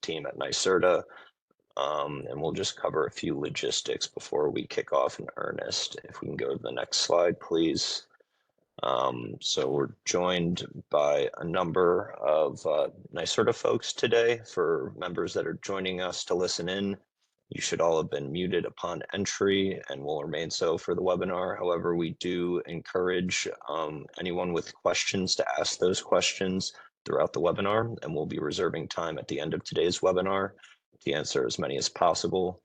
team at NYSERDA, and we'll just cover a few logistics before we kick off in earnest. If we can go to the next slide, please. So we're joined by a number of NYSERDA folks today. For members that are joining us to listen in, you should all have been muted upon entry and will remain so for the webinar. However, we do encourage anyone with questions to ask those questions throughout the webinar, and we'll be reserving time at the end of today's webinar to answer as many as possible.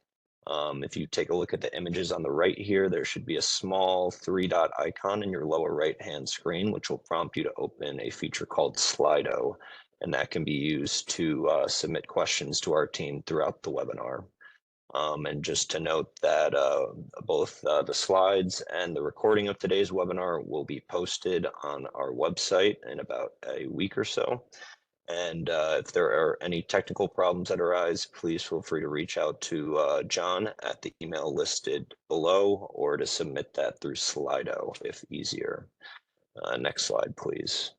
If you take a look at the images on the right here, there should be a small 3-dot icon in your lower right-hand screen, which will prompt you to open a feature called Slido, and that can be used to submit questions to our team throughout the webinar. And just to note that both the slides and the recording of today's webinar will be posted on our website in about a week or so. And if there are any technical problems that arise, please feel free to reach out to John at the email listed below, or to submit that through Slido if easier. Next slide, please.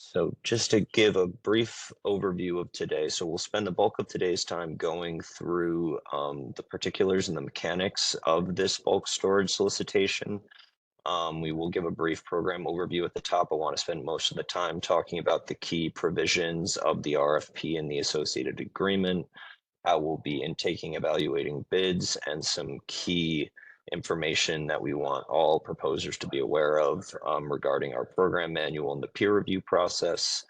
So just to give a brief overview of today, so we'll spend the bulk of today's time going through the particulars and the mechanics of this bulk storage solicitation. We will give a brief program overview at the top. I want to spend most of the time talking about the key provisions of the RFP and the associated agreement, how we'll be intaking, evaluating bids, and some key information that we want all proposers to be aware of regarding our program manual and the peer review process.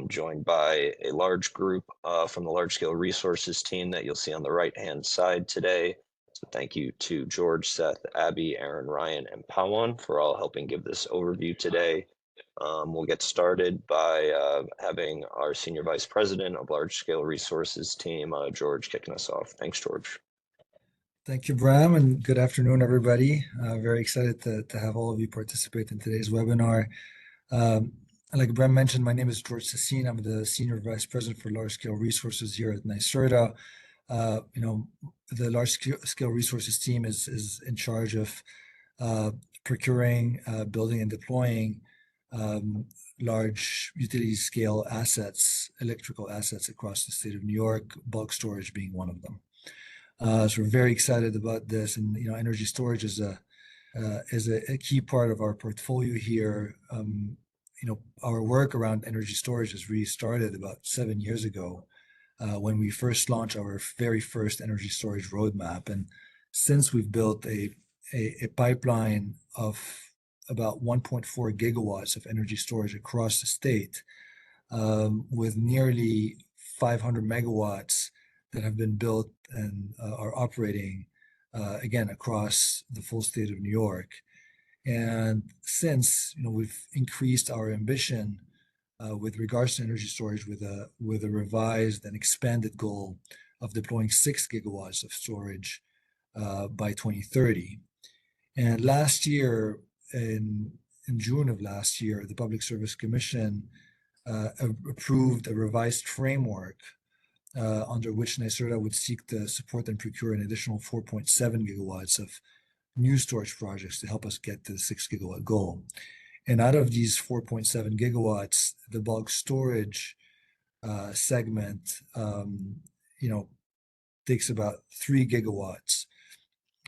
Joined by a large group from the Large Scale Resources team that you'll see on the right-hand side today. So thank you to George, Seth, Abby, Aaron, Ryan, and Pawan for all helping give this overview today. We'll get started by having our Senior Vice President of Large Scale Resources team, George, kicking us off. Thanks, George. Thank you, Bram, and good afternoon, everybody. Very excited to have all of you participate in today's webinar. Like Bram mentioned, my name is George Sassine. I'm the Senior Vice President for Large Scale Resources here at NYSERDA. The Large Scale Resources team is in charge of procuring, building, and deploying large utility scale assets, electrical assets across the state of New York, bulk storage being one of them. So we're very excited about this, and energy storage is a key part of our portfolio here. Our work around energy storage has really started about 7 years ago when we first launched our very first energy storage roadmap, and since we've built a pipeline of about 1.4 gigawatts of energy storage across the state, with nearly 500 megawatts that have been built and are operating again across the full state of New York. And since we've increased our ambition with regards to energy storage with a revised and expanded goal of deploying 6 gigawatts of storage by 2030. And last year, in June of last year, the Public Service Commission approved a revised framework under which NYSERDA would seek to support and procure an additional 4.7 gigawatts of new storage projects to help us get to the 6 gigawatt goal. And out of these 4.7 gigawatts, the bulk storage segment, takes about 3 gigawatts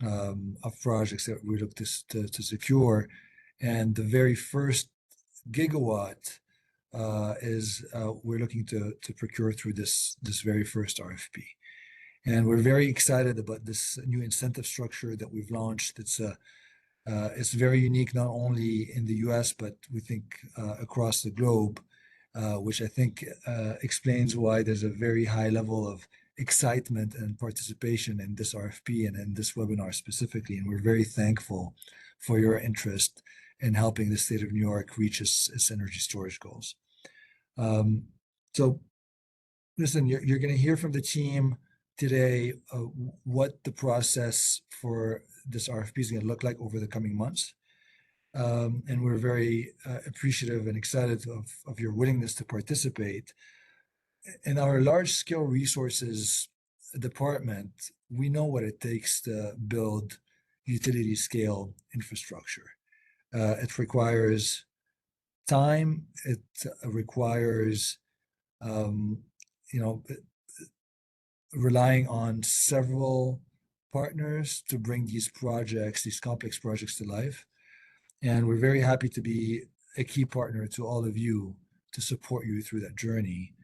of projects that we look to secure. And the very first gigawatt we're looking to procure through this very first RFP. And we're very excited about this new incentive structure that we've launched. It's very unique, not only in the US, but we think across the globe, which I think explains why there's a very high level of excitement and participation in this RFP and in this webinar specifically. And we're very thankful for your interest in helping the state of New York reach its energy storage goals. So listen, you're going to hear from the team today what the process for this RFP is going to look like over the coming months. And we're very appreciative and excited of your willingness to participate. In our large scale resources department, we know what it takes to build utility scale infrastructure. It requires time. It requires, you know, relying on several partners to bring these projects, these complex projects to life. And we're very happy to be a key partner to all of you to support you through that journey,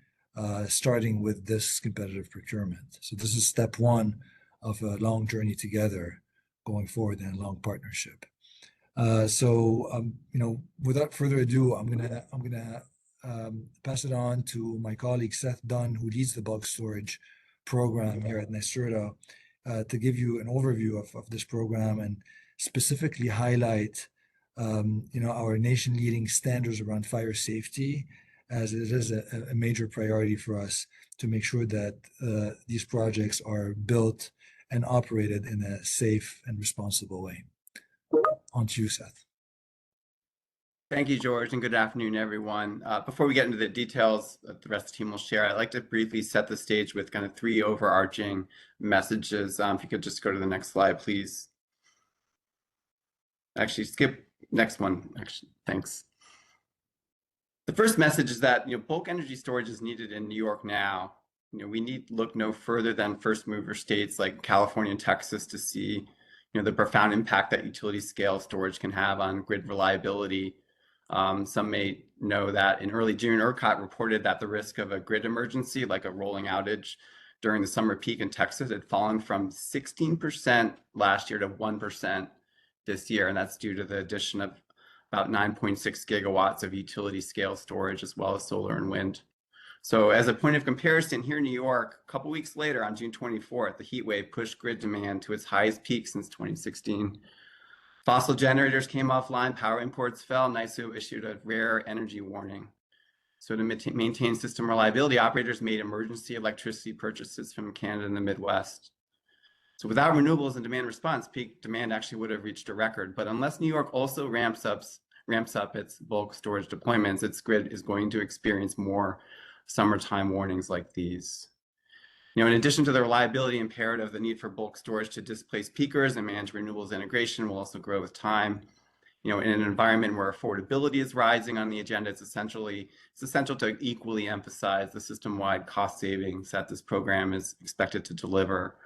starting with this competitive procurement. So this is step one of a long journey together going forward in a long partnership. Without further ado, I'm gonna pass it on to my colleague Seth Dunn, who leads the bulk storage program here at NYSERDA, to give you an overview of this program and specifically highlight, our nation-leading standards around fire safety, as it is a major priority for us to make sure that these projects are built and operated in a safe and responsible way. On to you, Seth. Thank you, George, and good afternoon, everyone. Before we get into the details that the rest of the team will share, I'd like to briefly set the stage with kind of three overarching messages. If you could just go to the next slide, please. Actually, skip next one. Actually, thanks. The first message is that bulk energy storage is needed in New York now. We need to look no further than first mover states like California and Texas to see the profound impact that utility scale storage can have on grid reliability. Some may know that in early June, ERCOT reported that the risk of a grid emergency, like a rolling outage during the summer peak in Texas, had fallen from 16% last year to 1% this year. And that's due to the addition of about 9.6 gigawatts of utility scale storage, as well as solar and wind. So as a point of comparison, here in New York, a couple weeks later on June 24th, the heat wave pushed grid demand to its highest peak since 2016. Fossil generators came offline, power imports fell, NYSO issued a rare energy warning. So to maintain system reliability, operators made emergency electricity purchases from Canada and the Midwest. So without renewables and demand response, peak demand actually would have reached a record. But unless New York also ramps up its bulk storage deployments, its grid is going to experience more summertime warnings like these. In addition to the reliability imperative, the need for bulk storage to displace peakers and manage renewables integration will also grow with time. In an environment where affordability is rising on the agenda, it's essential to equally emphasize the system-wide cost savings that this program is expected to deliver.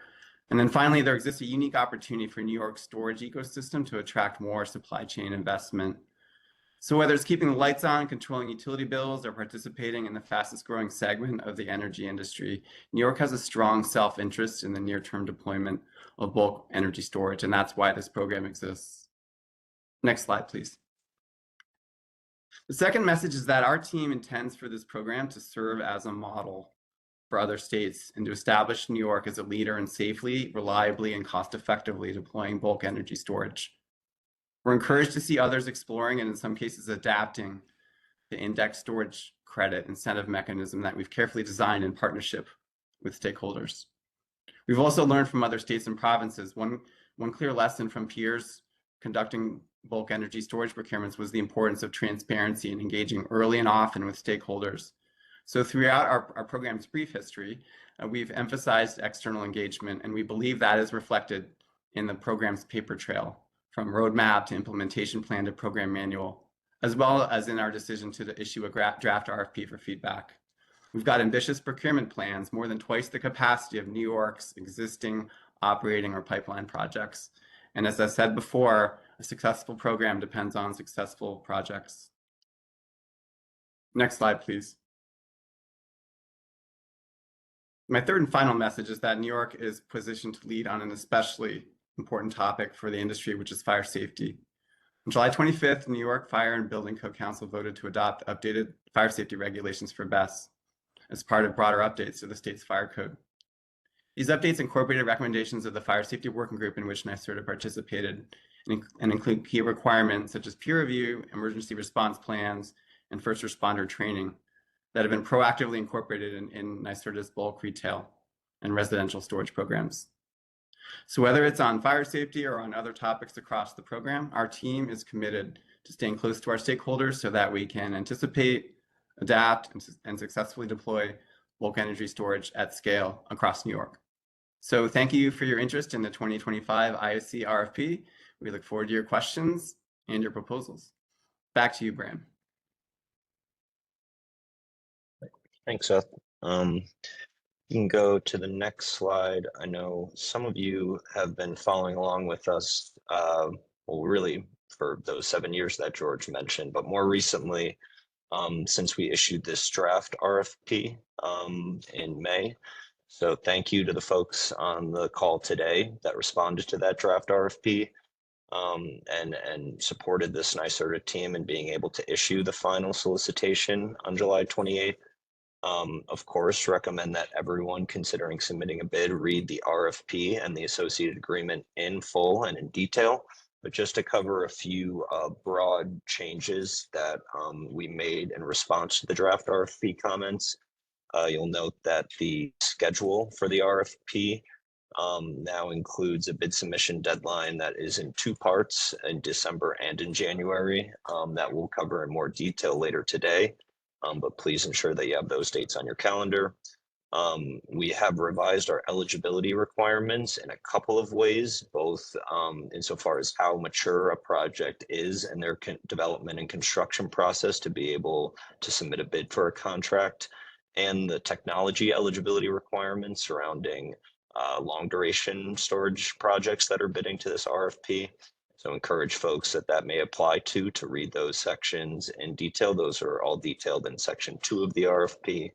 And then finally, there exists a unique opportunity for New York's storage ecosystem to attract more supply chain investment. So whether it's keeping the lights on, controlling utility bills, or participating in the fastest growing segment of the energy industry, New York has a strong self-interest in the near-term deployment of bulk energy storage, and that's why this program exists. Next slide, please. The second message is that our team intends for this program to serve as a model for other states and to establish New York as a leader in safely, reliably, and cost-effectively deploying bulk energy storage. We're encouraged to see others exploring and in some cases adapting the index storage credit incentive mechanism that we've carefully designed in partnership with stakeholders. We've also learned from other states and provinces. One clear lesson from peers conducting bulk energy storage procurements was the importance of transparency and engaging early and often with stakeholders. So throughout our program's brief history, we've emphasized external engagement, and we believe that is reflected in the program's paper trail, from roadmap to implementation plan to program manual, as well as in our decision to issue a draft RFP for feedback. We've got ambitious procurement plans, more than twice the capacity of New York's existing operating or pipeline projects. And as I said before, a successful program depends on successful projects. Next slide, please. My third and final message is that New York is positioned to lead on an especially important topic for the industry, which is fire safety. On July 25th, New York Fire and Building Code Council voted to adopt updated fire safety regulations for BESS as part of broader updates to the state's fire code. These updates incorporated recommendations of the Fire Safety Working Group in which NYSERDA participated and include key requirements such as peer review, emergency response plans, and first responder training that have been proactively incorporated in NYSERDA's bulk retail and residential storage programs. So whether it's on fire safety or on other topics across the program, our team is committed to staying close to our stakeholders so that we can anticipate, adapt, and successfully deploy bulk energy storage at scale across New York. So thank you for your interest in the 2025 ISC RFP. We look forward to your questions and your proposals. Back to you, Bram. Thanks, Seth. You can go to the next slide. I know some of you have been following along with us, well, really for those 7 years that George mentioned, but more recently, since we issued this draft RFP in May. So thank you to the folks on the call today that responded to that draft RFP and supported this NYSERDA team in being able to issue the final solicitation on July 28th. Of course, recommend that everyone considering submitting a bid read the RFP and the associated agreement in full and in detail. But just to cover a few broad changes that we made in response to the draft RFP comments, you'll note that the schedule for the RFP now includes a bid submission deadline that is in 2 parts, in December and in January, that we'll cover in more detail later today. But please ensure that you have those dates on your calendar. We have revised our eligibility requirements in a couple of ways, both insofar as how mature a project is in their development and construction process to be able to submit a bid for a contract, and the technology eligibility requirements surrounding long duration storage projects that are bidding to this RFP. So encourage folks that may apply to read those sections in detail. Those are all detailed in section 2 of the RFP.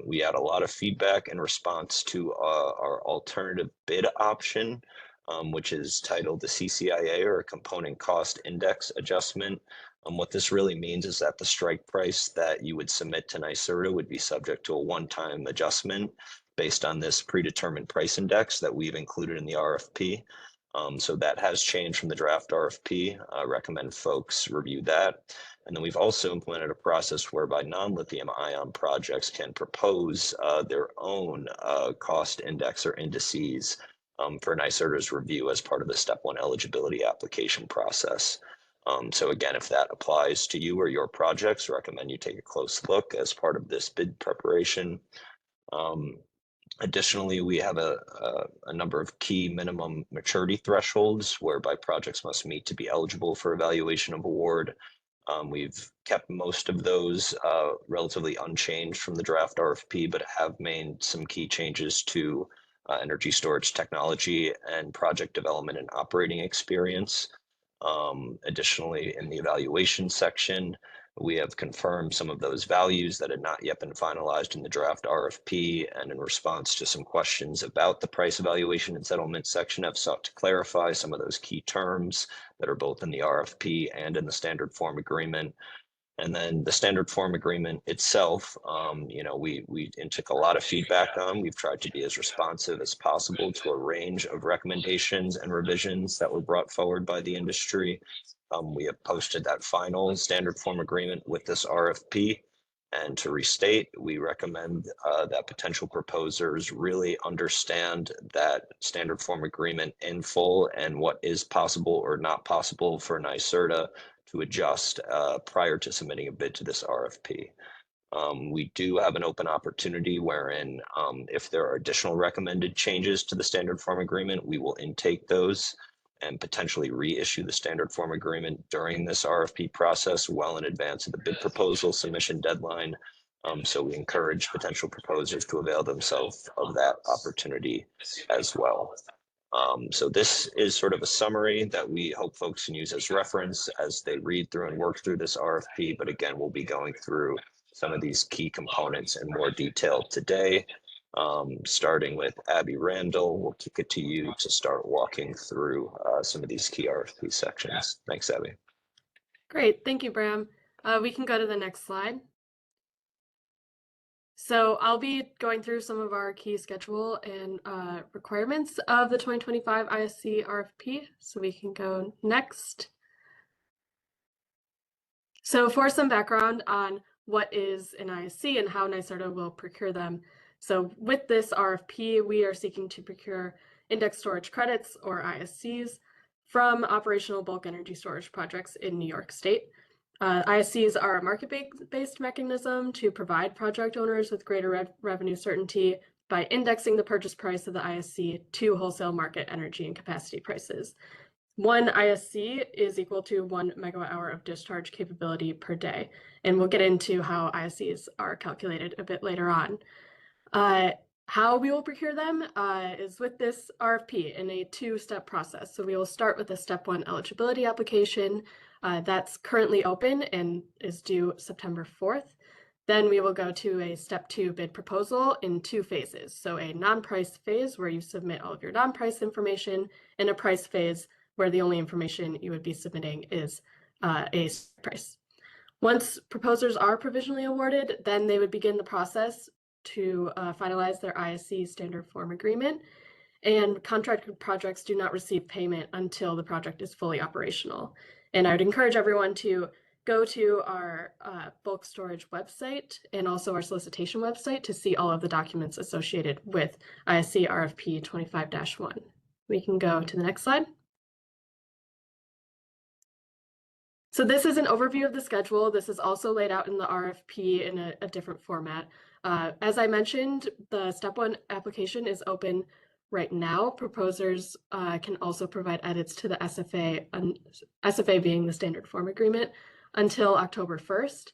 We had a lot of feedback in response to our alternative bid option, which is titled the CCIA, or a Component Cost Index Adjustment. What this really means is that the strike price that you would submit to NYSERDA would be subject to a one-time adjustment based on this predetermined price index that we've included in the RFP. So that has changed from the draft RFP. I recommend folks review that. And then we've also implemented a process whereby non-lithium ion projects can propose their own cost index or indices for NYSERDA's review as part of the Step 1 eligibility application process. So again, if that applies to you or your projects, recommend you take a close look as part of this bid preparation. Additionally, we have a number of key minimum maturity thresholds whereby projects must meet to be eligible for evaluation of award. We've kept most of those relatively unchanged from the draft RFP, but have made some key changes to energy storage technology and project development and operating experience. Additionally, in the evaluation section, we have confirmed some of those values that had not yet been finalized in the draft RFP, and in response to some questions about the price evaluation and settlement section, have sought to clarify some of those key terms that are both in the RFP and in the standard form agreement. And then the standard form agreement itself, we took a lot of feedback on. We've tried to be as responsive as possible to a range of recommendations and revisions that were brought forward by the industry. We have posted that final standard form agreement with this RFP. And to restate, we recommend that potential proposers really understand that standard form agreement in full and what is possible or not possible for NYSERDA to adjust prior to submitting a bid to this RFP. We do have an open opportunity wherein if there are additional recommended changes to the standard form agreement, we will intake those and potentially reissue the standard form agreement during this RFP process well in advance of the bid proposal submission deadline. So we encourage potential proposers to avail themselves of that opportunity as well. So this is sort of a summary that we hope folks can use as reference as they read through and work through this RFP. But again, we'll be going through some of these key components in more detail today. Starting with Abby Randall, we'll kick it to you to start walking through some of these key RFP sections. Thanks, Abby. Great, thank you, Bram. We can go to the next slide. So I'll be going through some of our key schedule and requirements of the 2025 ISCRFP. So we can go next. So for some background on what is an ISC and how NYSERDA will procure them. So with this RFP, we are seeking to procure index storage credits, or ISCs, from operational bulk energy storage projects in New York State. ISCs are a market-based mechanism to provide project owners with greater revenue certainty by indexing the purchase price of the ISC to wholesale market energy and capacity prices. 1 ISC is equal to 1 megawatt hour of discharge capability per day. And we'll get into how ISCs are calculated a bit later on. How we will procure them is with this RFP in a two-step process. So we will start with a step 1 eligibility application that's currently open and is due September 4th. Then we will go to a step 2 bid proposal in 2 phases. So a non-price phase where you submit all of your non-price information, and a price phase where the only information you would be submitting is a price. Once proposers are provisionally awarded, then they would begin the process to finalize their ISC standard form agreement, and contracted projects do not receive payment until the project is fully operational. And I would encourage everyone to go to our bulk storage website and also our solicitation website to see all of the documents associated with ISCRFP25-1. We can go to the next slide. So this is an overview of the schedule. This is also laid out in the RFP in a different format. As I mentioned, the step 1 application is open right now. Proposers can also provide edits to the SFA, SFA being the standard form agreement, until October 1st.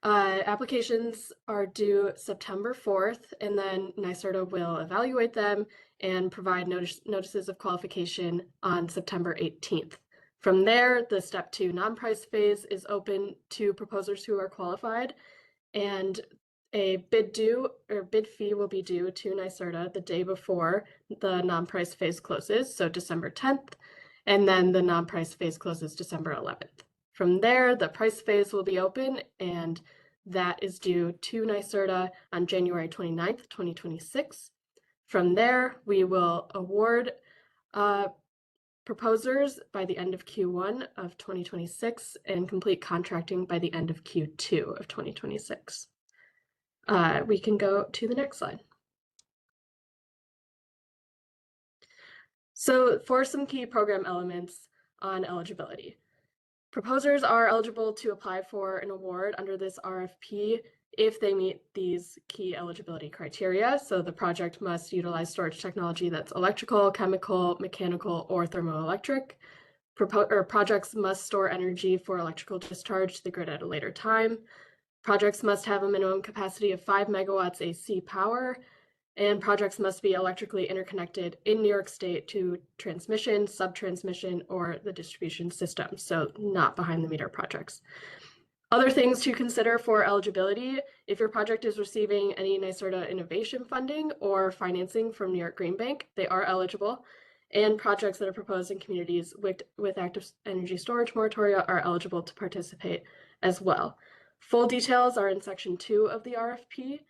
Applications are due September 4th, and then NYSERDA will evaluate them and provide notices of qualification on September 18th. From there, the step 2 non-price phase is open to proposers who are qualified, and a bid fee will be due to NYSERDA the day before the non-price phase closes, so December 10th, and then the non-price phase closes December 11th. From there, the price phase will be open, and that is due to NYSERDA on January 29th, 2026. From there, we will award proposers by the end of Q1 of 2026 and complete contracting by the end of Q2 of 2026. We can go to the next slide. So for some key program elements on eligibility, proposers are eligible to apply for an award under this RFP if they meet these key eligibility criteria. So the project must utilize storage technology that's electrical, chemical, mechanical, or thermoelectric. Projects must store energy for electrical discharge to the grid at a later time. Projects must have a minimum capacity of 5 megawatts AC power, and projects must be electrically interconnected in New York State to transmission, sub-transmission, or the distribution system, so not behind-the-meter projects. Other things to consider for eligibility: if your project is receiving any NYSERDA innovation funding or financing from New York Green Bank, they are eligible, and projects that are proposed in communities with active energy storage moratoria are eligible to participate as well. Full details are in section 2 of the RFP,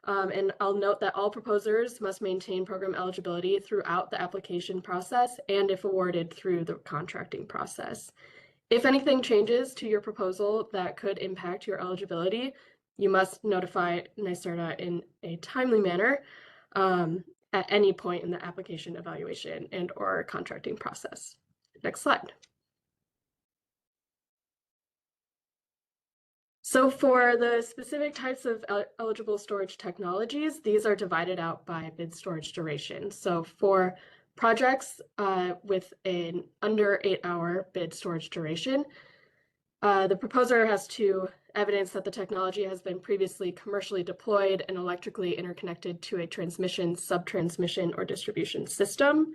and I'll note that all proposers must maintain program eligibility throughout the application process and, if awarded, through the contracting process. If anything changes to your proposal that could impact your eligibility, you must notify NYSERDA in a timely manner at any point in the application evaluation and/or contracting process. Next slide. So for the specific types of eligible storage technologies, these are divided out by bid storage duration. So for projects with an under 8-hour bid storage duration, the proposer has to evidence that the technology has been previously commercially deployed and electrically interconnected to a transmission, sub-transmission, or distribution system.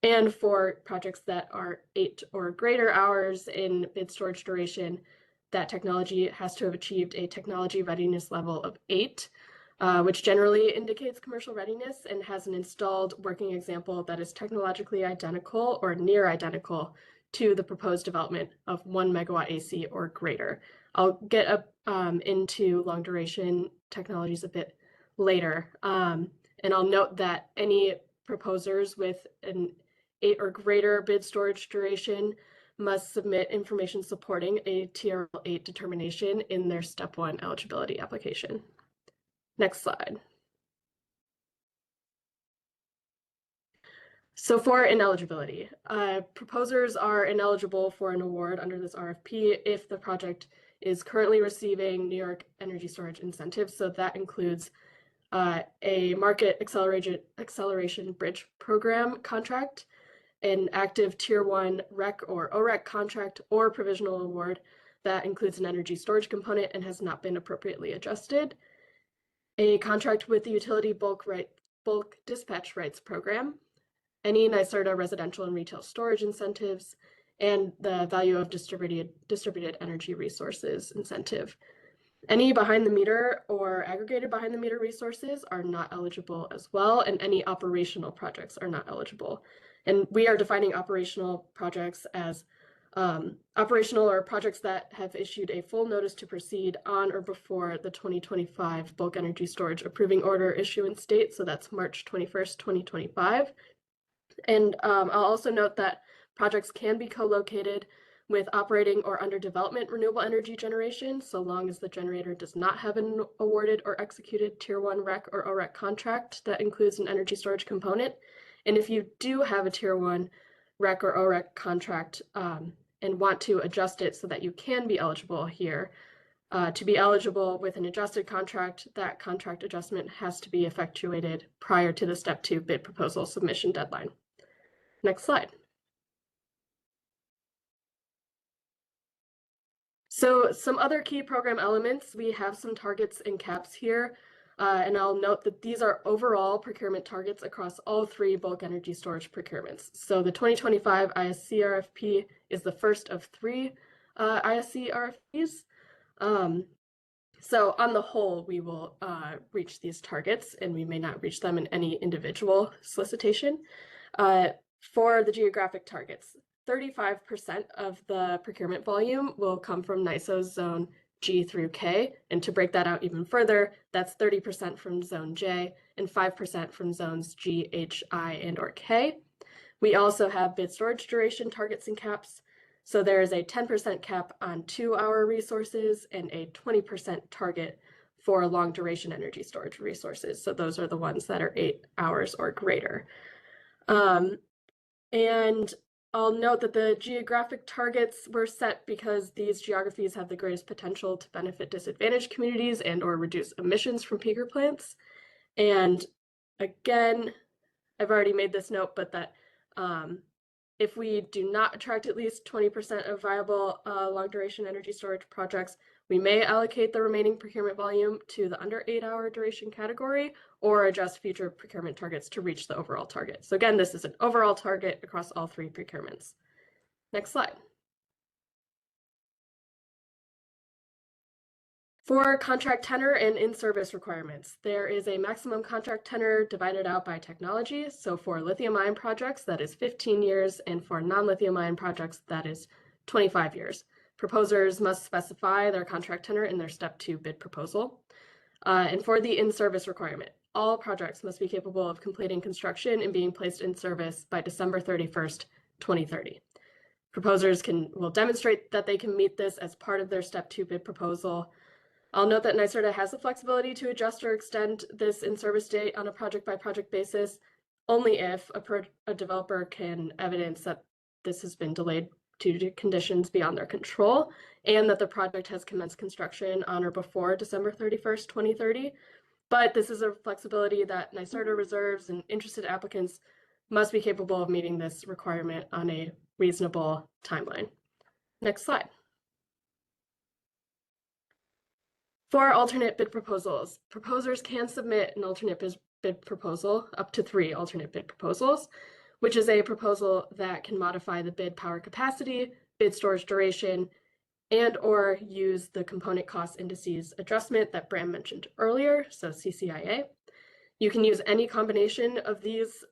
And for projects that are 8 or greater hours in bid storage duration, that technology has to have achieved a technology readiness level of 8, which generally indicates commercial readiness and has an installed working example that is technologically identical or near identical to the proposed development of 1 megawatt AC or greater. I'll get up into long duration technologies a bit later. And I'll note that any proposers with an 8 or greater bid storage duration must submit information supporting a TRL 8 determination in their step 1 eligibility application. Next slide. So for ineligibility, proposers are ineligible for an award under this RFP if the project is currently receiving New York energy storage incentives. So that includes a market acceleration bridge program contract, an active Tier 1 REC or OREC contract or provisional award that includes an energy storage component and has not been appropriately adjusted, a contract with the utility bulk dispatch rights program, any NYSERDA residential and retail storage incentives, and the value of distributed energy resources incentive. Any behind the meter or aggregated behind the meter resources are not eligible as well, and any operational projects are not eligible. And we are defining operational projects as operational or projects that have issued a full notice to proceed on or before the 2025 bulk energy storage approving order issuance date. So that's March 21st, 2025. And I'll also note that projects can be co-located with operating or under development renewable energy generation, so long as the generator does not have an awarded or executed Tier 1 REC or OREC contract that includes an energy storage component. And if you do have a Tier 1 REC or OREC contract and want to adjust it so that you can be eligible here, to be eligible with an adjusted contract, that contract adjustment has to be effectuated prior to the Step 2 bid proposal submission deadline. Next slide. So some other key program elements, we have some targets and caps here, and I'll note that these are overall procurement targets across all 3 bulk energy storage procurements. So the 2025 ISCRFP is the first of 3 ISCRFPs. So on the whole, we will reach these targets, and we may not reach them in any individual solicitation. For the geographic targets, 35% of the procurement volume will come from NYSO's zone G through K. And to break that out even further, that's 30% from zone J and 5% from zones G, H, I, and or K. We also have bid storage duration targets and caps. So there is a 10% cap on 2-hour resources and a 20% target for long duration energy storage resources. So those are the ones that are 8 hours or greater. And I'll note that the geographic targets were set because these geographies have the greatest potential to benefit disadvantaged communities and or reduce emissions from peaker plants. And again, I've already made this note, but that if we do not attract at least 20% of viable long duration energy storage projects, we may allocate the remaining procurement volume to the under 8-hour duration category or adjust future procurement targets to reach the overall target. So again, this is an overall target across all 3 procurements. Next slide. For contract tenor and in-service requirements, there is a maximum contract tenor divided out by technology. So for lithium-ion projects, that is 15 years, and for non-lithium-ion projects, that is 25 years. Proposers must specify their contract tenor in their Step 2 bid proposal. And for the in-service requirement, all projects must be capable of completing construction and being placed in service by December 31st, 2030. Proposers will demonstrate that they can meet this as part of their Step 2 bid proposal. I'll note that NYSERDA has the flexibility to adjust or extend this in-service date on a project-by-project basis, only if a developer can evidence that this has been delayed due to conditions beyond their control, and that the project has commenced construction on or before December 31st, 2030. But this is a flexibility that NYSERDA reserves, and interested applicants must be capable of meeting this requirement on a reasonable timeline. Next slide. For alternate bid proposals, proposers can submit an alternate bid proposal, up to 3 alternate bid proposals, which is a proposal that can modify the bid power capacity, bid storage duration, and or use the component cost indices adjustment that Bram mentioned earlier, so CCIA. You can use any combination of these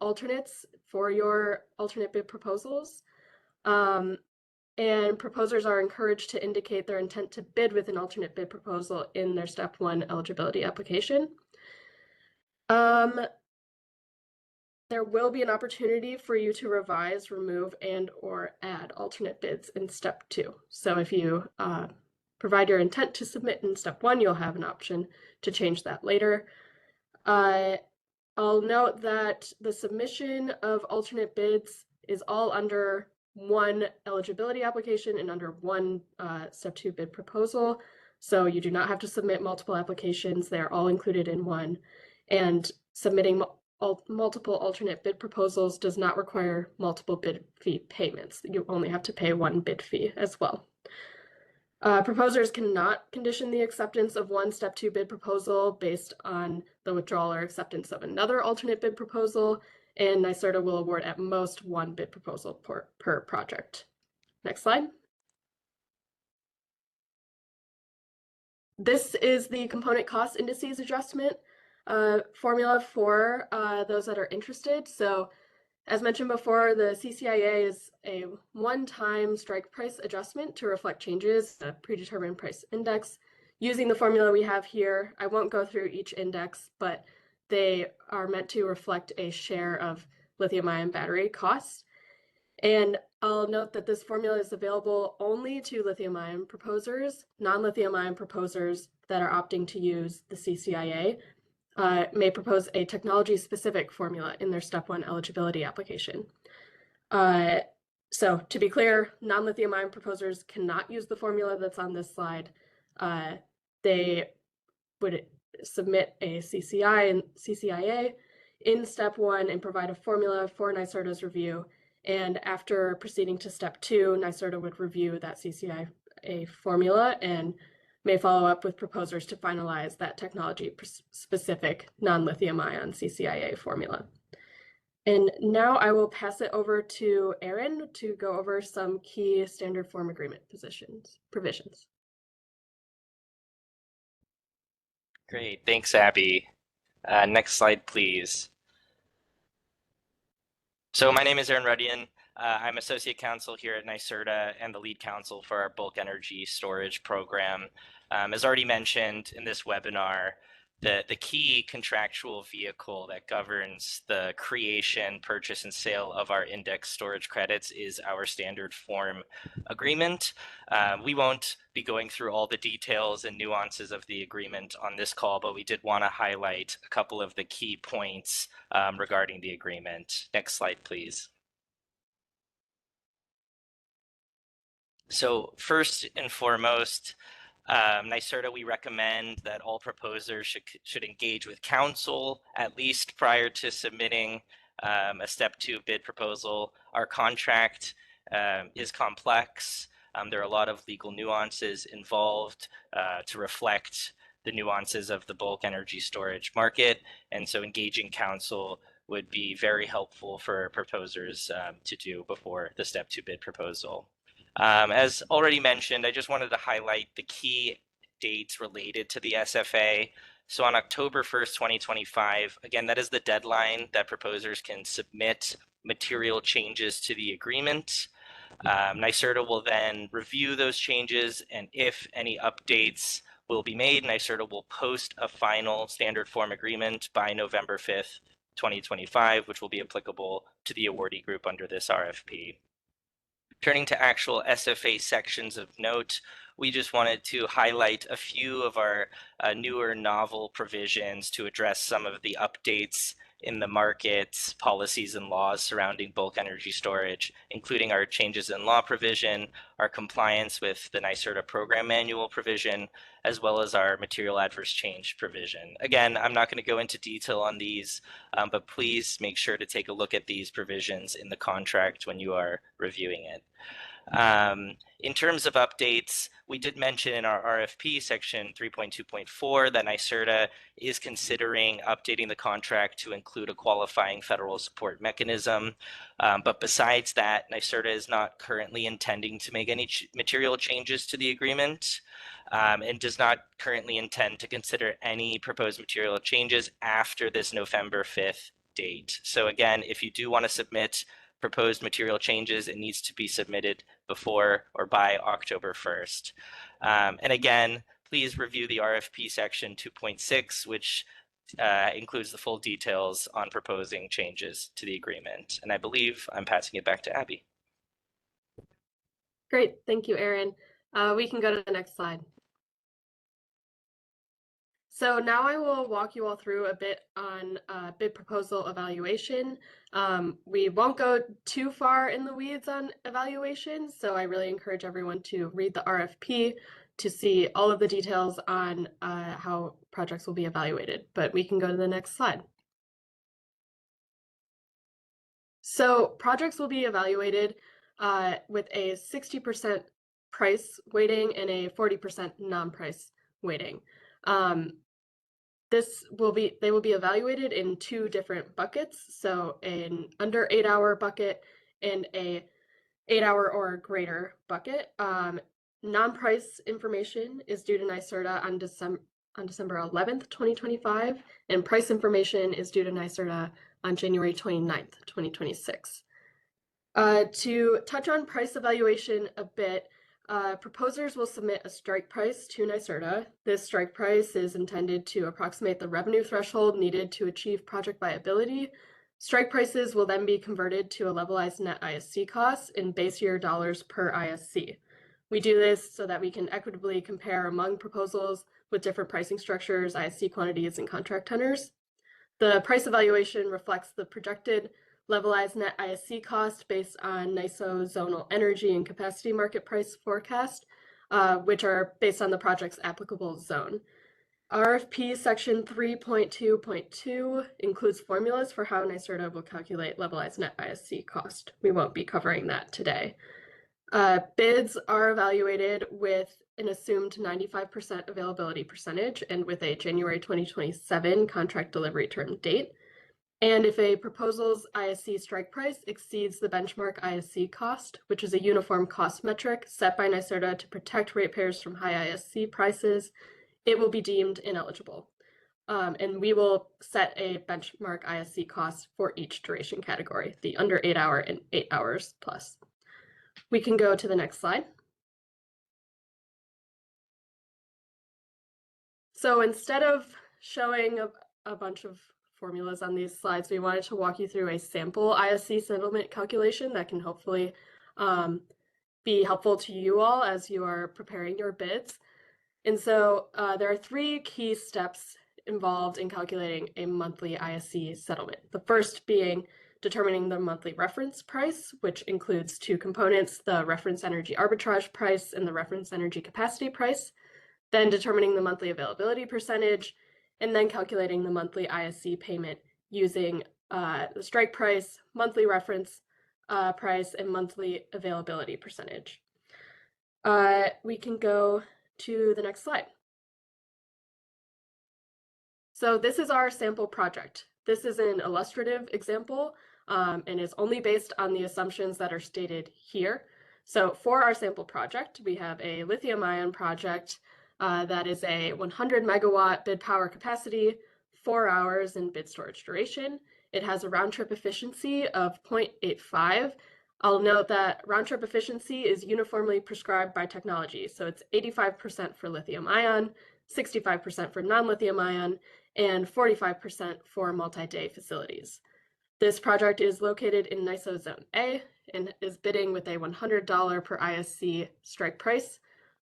alternates for your alternate bid proposals. And proposers are encouraged to indicate their intent to bid with an alternate bid proposal in their Step 1 eligibility application. There will be an opportunity for you to revise, remove, and or add alternate bids in Step 2. So if you provide your intent to submit in Step 1, you'll have an option to change that later. I'll note that the submission of alternate bids is all under one eligibility application and under one Step 2 bid proposal. So you do not have to submit multiple applications. They're all included in one. And submitting multiple alternate bid proposals does not require multiple bid fee payments. You only have to pay one bid fee as well. Proposers cannot condition the acceptance of one step 2 bid proposal based on the withdrawal or acceptance of another alternate bid proposal, and NYSERDA will award at most one bid proposal per project. Next slide. This is the component cost indices adjustment formula for those that are interested. So as mentioned before, the CCIA is a one-time strike price adjustment to reflect changes in the predetermined price index. Using the formula we have here, I won't go through each index, but they are meant to reflect a share of lithium-ion battery costs. And I'll note that this formula is available only to lithium-ion proposers. Non-lithium-ion proposers that are opting to use the CCIA may propose a technology-specific formula in their Step 1 eligibility application. So to be clear, non-lithium-ion proposers cannot use the formula that's on this slide. They would submit a CCIA in Step 1 and provide a formula for NYSERDA's review. And after proceeding to Step 2, NYSERDA would review that CCIA formula and may follow up with proposers to finalize that technology-specific non-lithium-ion CCIA formula. And now I will pass it over to Erin to go over some key standard form agreement provisions. Great, thanks, Abby. Next slide, please. So my name is Aaron Rudian. I'm Associate Counsel here at NYSERDA and the lead counsel for our bulk energy storage program. As already mentioned in this webinar, the key contractual vehicle that governs the creation, purchase, and sale of our index storage credits is our standard form agreement. We won't be going through all the details and nuances of the agreement on this call, but we did want to highlight a couple of the key points regarding the agreement. Next slide, please. So first and foremost, NYSERDA, we recommend that all proposers should engage with counsel at least prior to submitting a Step 2 bid proposal. Our contract is complex. There are a lot of legal nuances involved to reflect the nuances of the bulk energy storage market, and so engaging counsel would be very helpful for proposers to do before the Step 2 bid proposal. As already mentioned, I just wanted to highlight the key dates related to the SFA. So on October 1st, 2025, again, that is the deadline that proposers can submit material changes to the agreement. NYSERDA will then review those changes, and if any updates will be made, NYSERDA will post a final standard form agreement by November 5th, 2025, which will be applicable to the awardee group under this RFP. Turning to actual SFA sections of note, we just wanted to highlight a few of our newer novel provisions to address some of the updates in the markets, policies, and laws surrounding bulk energy storage, including our changes in law provision, our compliance with the NYSERDA program manual provision, as well as our material adverse change provision. Again, I'm not going to go into detail on these, but please make sure to take a look at these provisions in the contract when you are reviewing it. In terms of updates, we did mention in our RFP section 3.2.4 that NYSERDA is considering updating the contract to include a qualifying federal support mechanism. But besides that, NYSERDA is not currently intending to make any material changes to the agreement and does not currently intend to consider any proposed material changes after this November 5th date. So again, if you do want to submit proposed material changes, it needs to be submitted before or by October 1st. And again, please review the RFP section 2.6, which includes the full details on proposing changes to the agreement. And I believe I'm passing it back to Abby. Great, thank you, Erin. We can go to the next slide. So now I will walk you all through a bit on bid proposal evaluation. We won't go too far in the weeds on evaluation, so I really encourage everyone to read the RFP to see all of the details on how projects will be evaluated. But we can go to the next slide. So projects will be evaluated with a 60% price weighting and a 40% non-price weighting. They will be evaluated in two different buckets. So an under 8-hour bucket and a 8-hour or greater bucket. Non-price information is due to NYSERDA on December 11th, 2025, and price information is due to NYSERDA on January 29th, 2026. To touch on price evaluation a bit, proposers will submit a strike price to NYSERDA. This strike price is intended to approximate the revenue threshold needed to achieve project viability. Strike prices will then be converted to a levelized net ISC cost in base year dollars per ISC. We do this so that we can equitably compare among proposals with different pricing structures, ISC quantities, and contract tenors. The price evaluation reflects the projected levelized net ISC cost based on NYSO zonal energy and capacity market price forecast, which are based on the project's applicable zone. RFP section 3.2.2 includes formulas for how NYSERDA will calculate levelized net ISC cost. We won't be covering that today. Bids are evaluated with an assumed 95% availability percentage and with a January 2027 contract delivery term date. And if a proposal's ISC strike price exceeds the benchmark ISC cost, which is a uniform cost metric set by NYSERDA to protect ratepayers from high ISC prices, it will be deemed ineligible. And we will set a benchmark ISC cost for each duration category, the under 8-hour and 8 hours plus. We can go to the next slide. So instead of showing a bunch of formulas on these slides, we wanted to walk you through a sample ISC settlement calculation that can hopefully be helpful to you all as you are preparing your bids. And so there are 3 key steps involved in calculating a monthly ISC settlement. The first being determining the monthly reference price, which includes 2 components, the reference energy arbitrage price and the reference energy capacity price, then determining the monthly availability percentage, and then calculating the monthly ISC payment using the strike price, monthly reference price, and monthly availability percentage. We can go to the next slide. So this is our sample project. This is an illustrative example and is only based on the assumptions that are stated here. So for our sample project, we have a lithium-ion project that is a 100 megawatt bid power capacity, 4 hours in bid storage duration. It has a round trip efficiency of 0.85. I'll note that round trip efficiency is uniformly prescribed by technology. So it's 85% for lithium ion, 65% for non-lithium ion, and 45% for multi-day facilities. This project is located in NYSO Zone A and is bidding with a $100 per ISC strike price.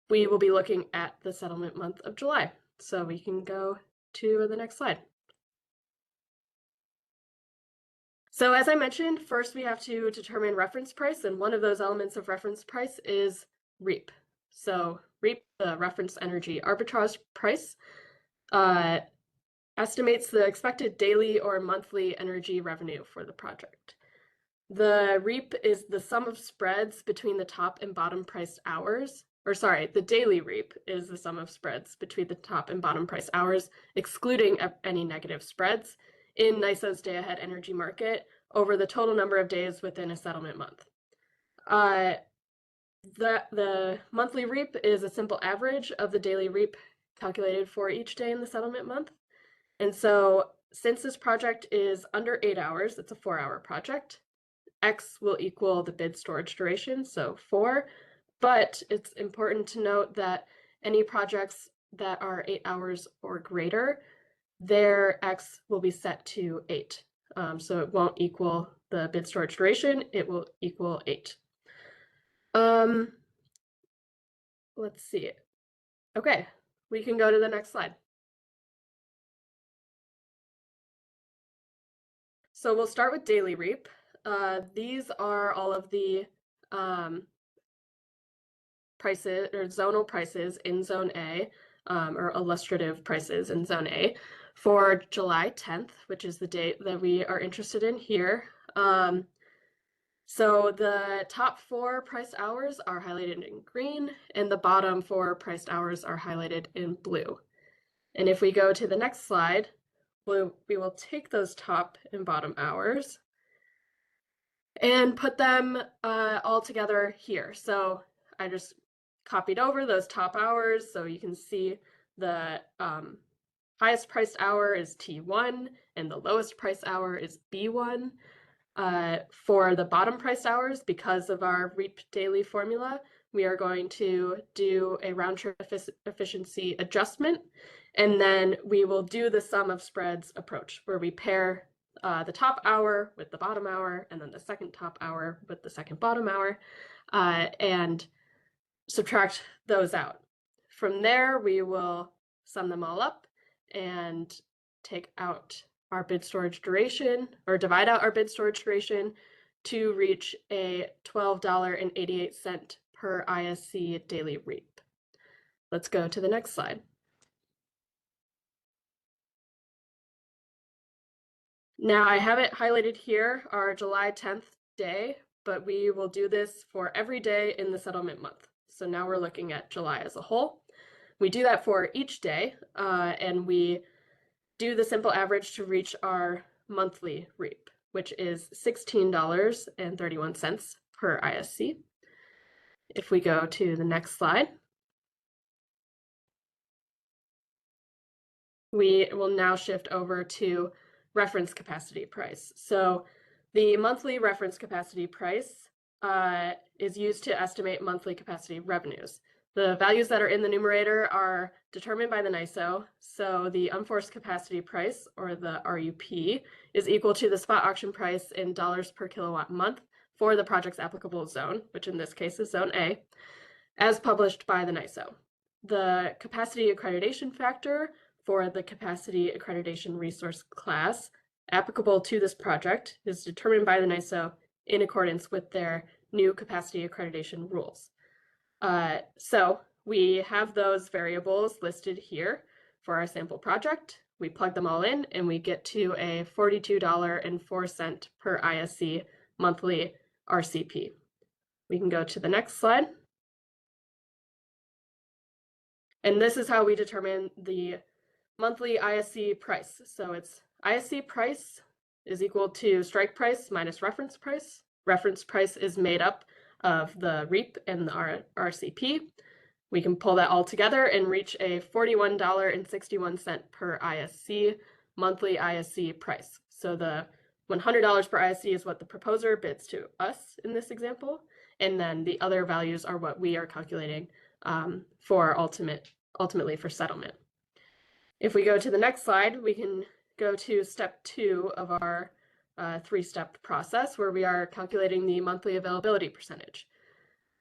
We will be looking at the settlement month of July. So we can go to the next slide. So as I mentioned, first we have to determine reference price, and one of those elements of reference price is REAP. So REAP, the reference energy arbitrage price, estimates the expected daily or monthly energy revenue for the project. The REAP is the sum of spreads between the top and bottom priced hours, or sorry, the daily REAP is the sum of spreads between the top and bottom price hours, excluding any negative spreads in NYSO's day-ahead energy market over the total number of days within a settlement month. The monthly REAP is a simple average of the daily REAP calculated for each day in the settlement month. And so since this project is under 8 hours, it's a 4-hour project, X will equal the bid storage duration, so 4. But it's important to note that any projects that are 8 hours or greater, their X will be set to 8. So it won't equal the bid storage duration, it will equal 8. Let's see. Okay, we can go to the next slide. So we'll start with daily REAP. These are all of the prices or zonal prices in Zone A, or illustrative prices in Zone A for July 10th, which is the date that we are interested in here. So the top 4 priced hours are highlighted in green, and the bottom 4 priced hours are highlighted in blue. And if we go to the next slide, we will take those top and bottom hours and put them all together here. So I just copied over those top hours, so you can see the highest priced hour is T1 and the lowest priced hour is B1. For the bottom priced hours, because of our REAP daily formula, we are going to do a round trip efficiency adjustment, and then we will do the sum of spreads approach, where we pair the top hour with the bottom hour, and then the second top hour with the second bottom hour, and subtract those out. From there, we will sum them all up and take out our bid storage duration, or divide out our bid storage duration to reach a $12.88 per ISC daily REAP. Let's go to the next slide. Now I have it highlighted here, our July 10th day, but we will do this for every day in the settlement month. So now we're looking at July as a whole. We do that for each day, and we do the simple average to reach our monthly REAP, which is $16.31 per ISC. If we go to the next slide, we will now shift over to reference capacity price. So the monthly reference capacity price is used to estimate monthly capacity revenues. The values that are in the numerator are determined by the NYISO. So the unforced capacity price, or the RUP, is equal to the spot auction price in dollars per kilowatt month for the project's applicable zone, which in this case is Zone A, as published by the NYISO. The capacity accreditation factor for the capacity accreditation resource class applicable to this project is determined by the NYISO in accordance with their new capacity accreditation rules. So we have those variables listed here for our sample project. We plug them all in and we get to a $42.04 per ISC monthly RCP. We can go to the next slide. And this is how we determine the monthly ISC price. So it's ISC price is equal to strike price minus reference price. Reference price is made up of the REAP and the RCP. We can pull that all together and reach a $41.61 per ISC monthly ISC price. So the $100 per ISC is what the proposer bids to us in this example, and then the other values are what we are calculating for ultimately for settlement. If we go to the next slide, we can go to step 2 of our 3-step process, where we are calculating the monthly availability percentage.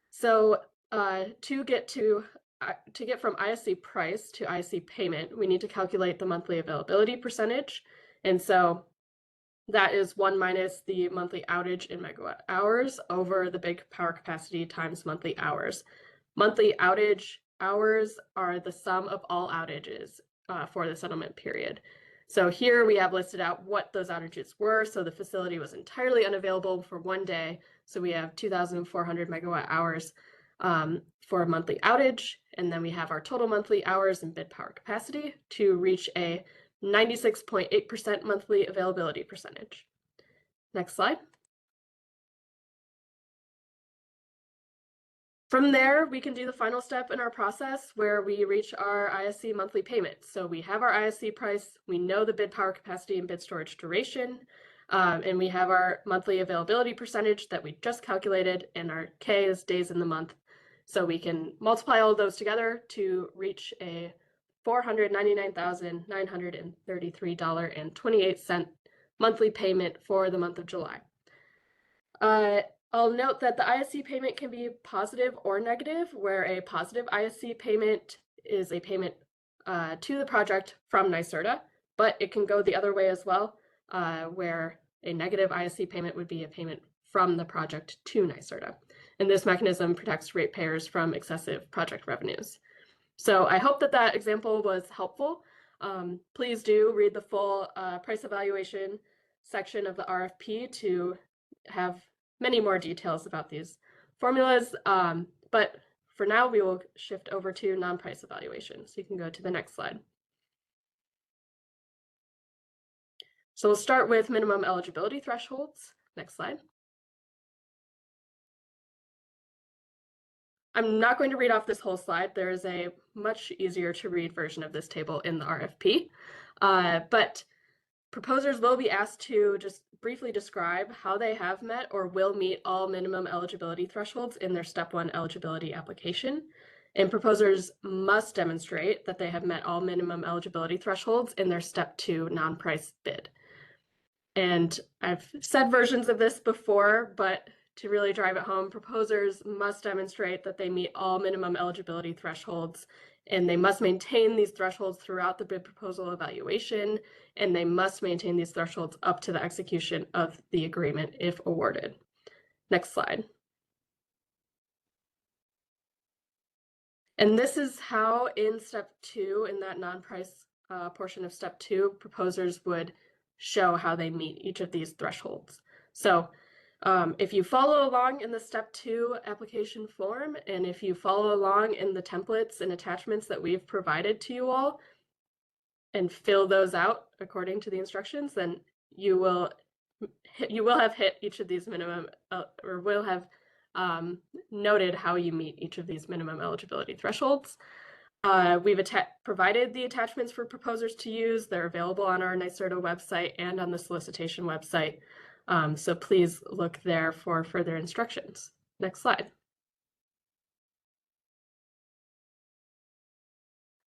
So to get from ISC price to ISC payment, we need to calculate the monthly availability percentage. And so that is 1 minus the monthly outage in megawatt hours over the big power capacity times monthly hours. Monthly outage hours are the sum of all outages for the settlement period. So here we have listed out what those outages were. So the facility was entirely unavailable for 1 day. So we have 2,400 megawatt hours for a monthly outage. And then we have our total monthly hours and bid power capacity to reach a 96.8% monthly availability percentage. Next slide. From there, we can do the final step in our process where we reach our ISC monthly payment. So we have our ISC price, we know the bid power capacity and bid storage duration, and we have our monthly availability percentage that we just calculated, and our K is days in the month. So we can multiply all of those together to reach a $499,933.28 monthly payment for the month of July. I'll note that the ISC payment can be positive or negative, where a positive ISC payment is a payment to the project from NYSERDA, but it can go the other way as well, where a negative ISC payment would be a payment from the project to NYSERDA. And this mechanism protects ratepayers from excessive project revenues. So I hope that that example was helpful. Please do read the full price evaluation section of the RFP to have many more details about these formulas, but for now we will shift over to non-price evaluation. So you can go to the next slide. So we'll start with minimum eligibility thresholds. Next slide. I'm not going to read off this whole slide. There is a much easier to read version of this table in the RFP, but proposers will be asked to just briefly describe how they have met or will meet all minimum eligibility thresholds in their Step 1 eligibility application. And proposers must demonstrate that they have met all minimum eligibility thresholds in their Step 2 non-price bid. And I've said versions of this before, but to really drive it home, proposers must demonstrate that they meet all minimum eligibility thresholds, and they must maintain these thresholds throughout the bid proposal evaluation, and they must maintain these thresholds up to the execution of the agreement if awarded. Next slide. And this is how in Step 2, in that non-price portion of Step 2, proposers would show how they meet each of these thresholds. So if you follow along in the Step 2 application form, and if you follow along in the templates and attachments that we've provided to you all, and fill those out according to the instructions, then you will have hit each of these minimum, or will have noted how you meet each of these minimum eligibility thresholds. We've provided the attachments for proposers to use. They're available on our NYSERDA website and on the solicitation website. So please look there for further instructions. Next slide.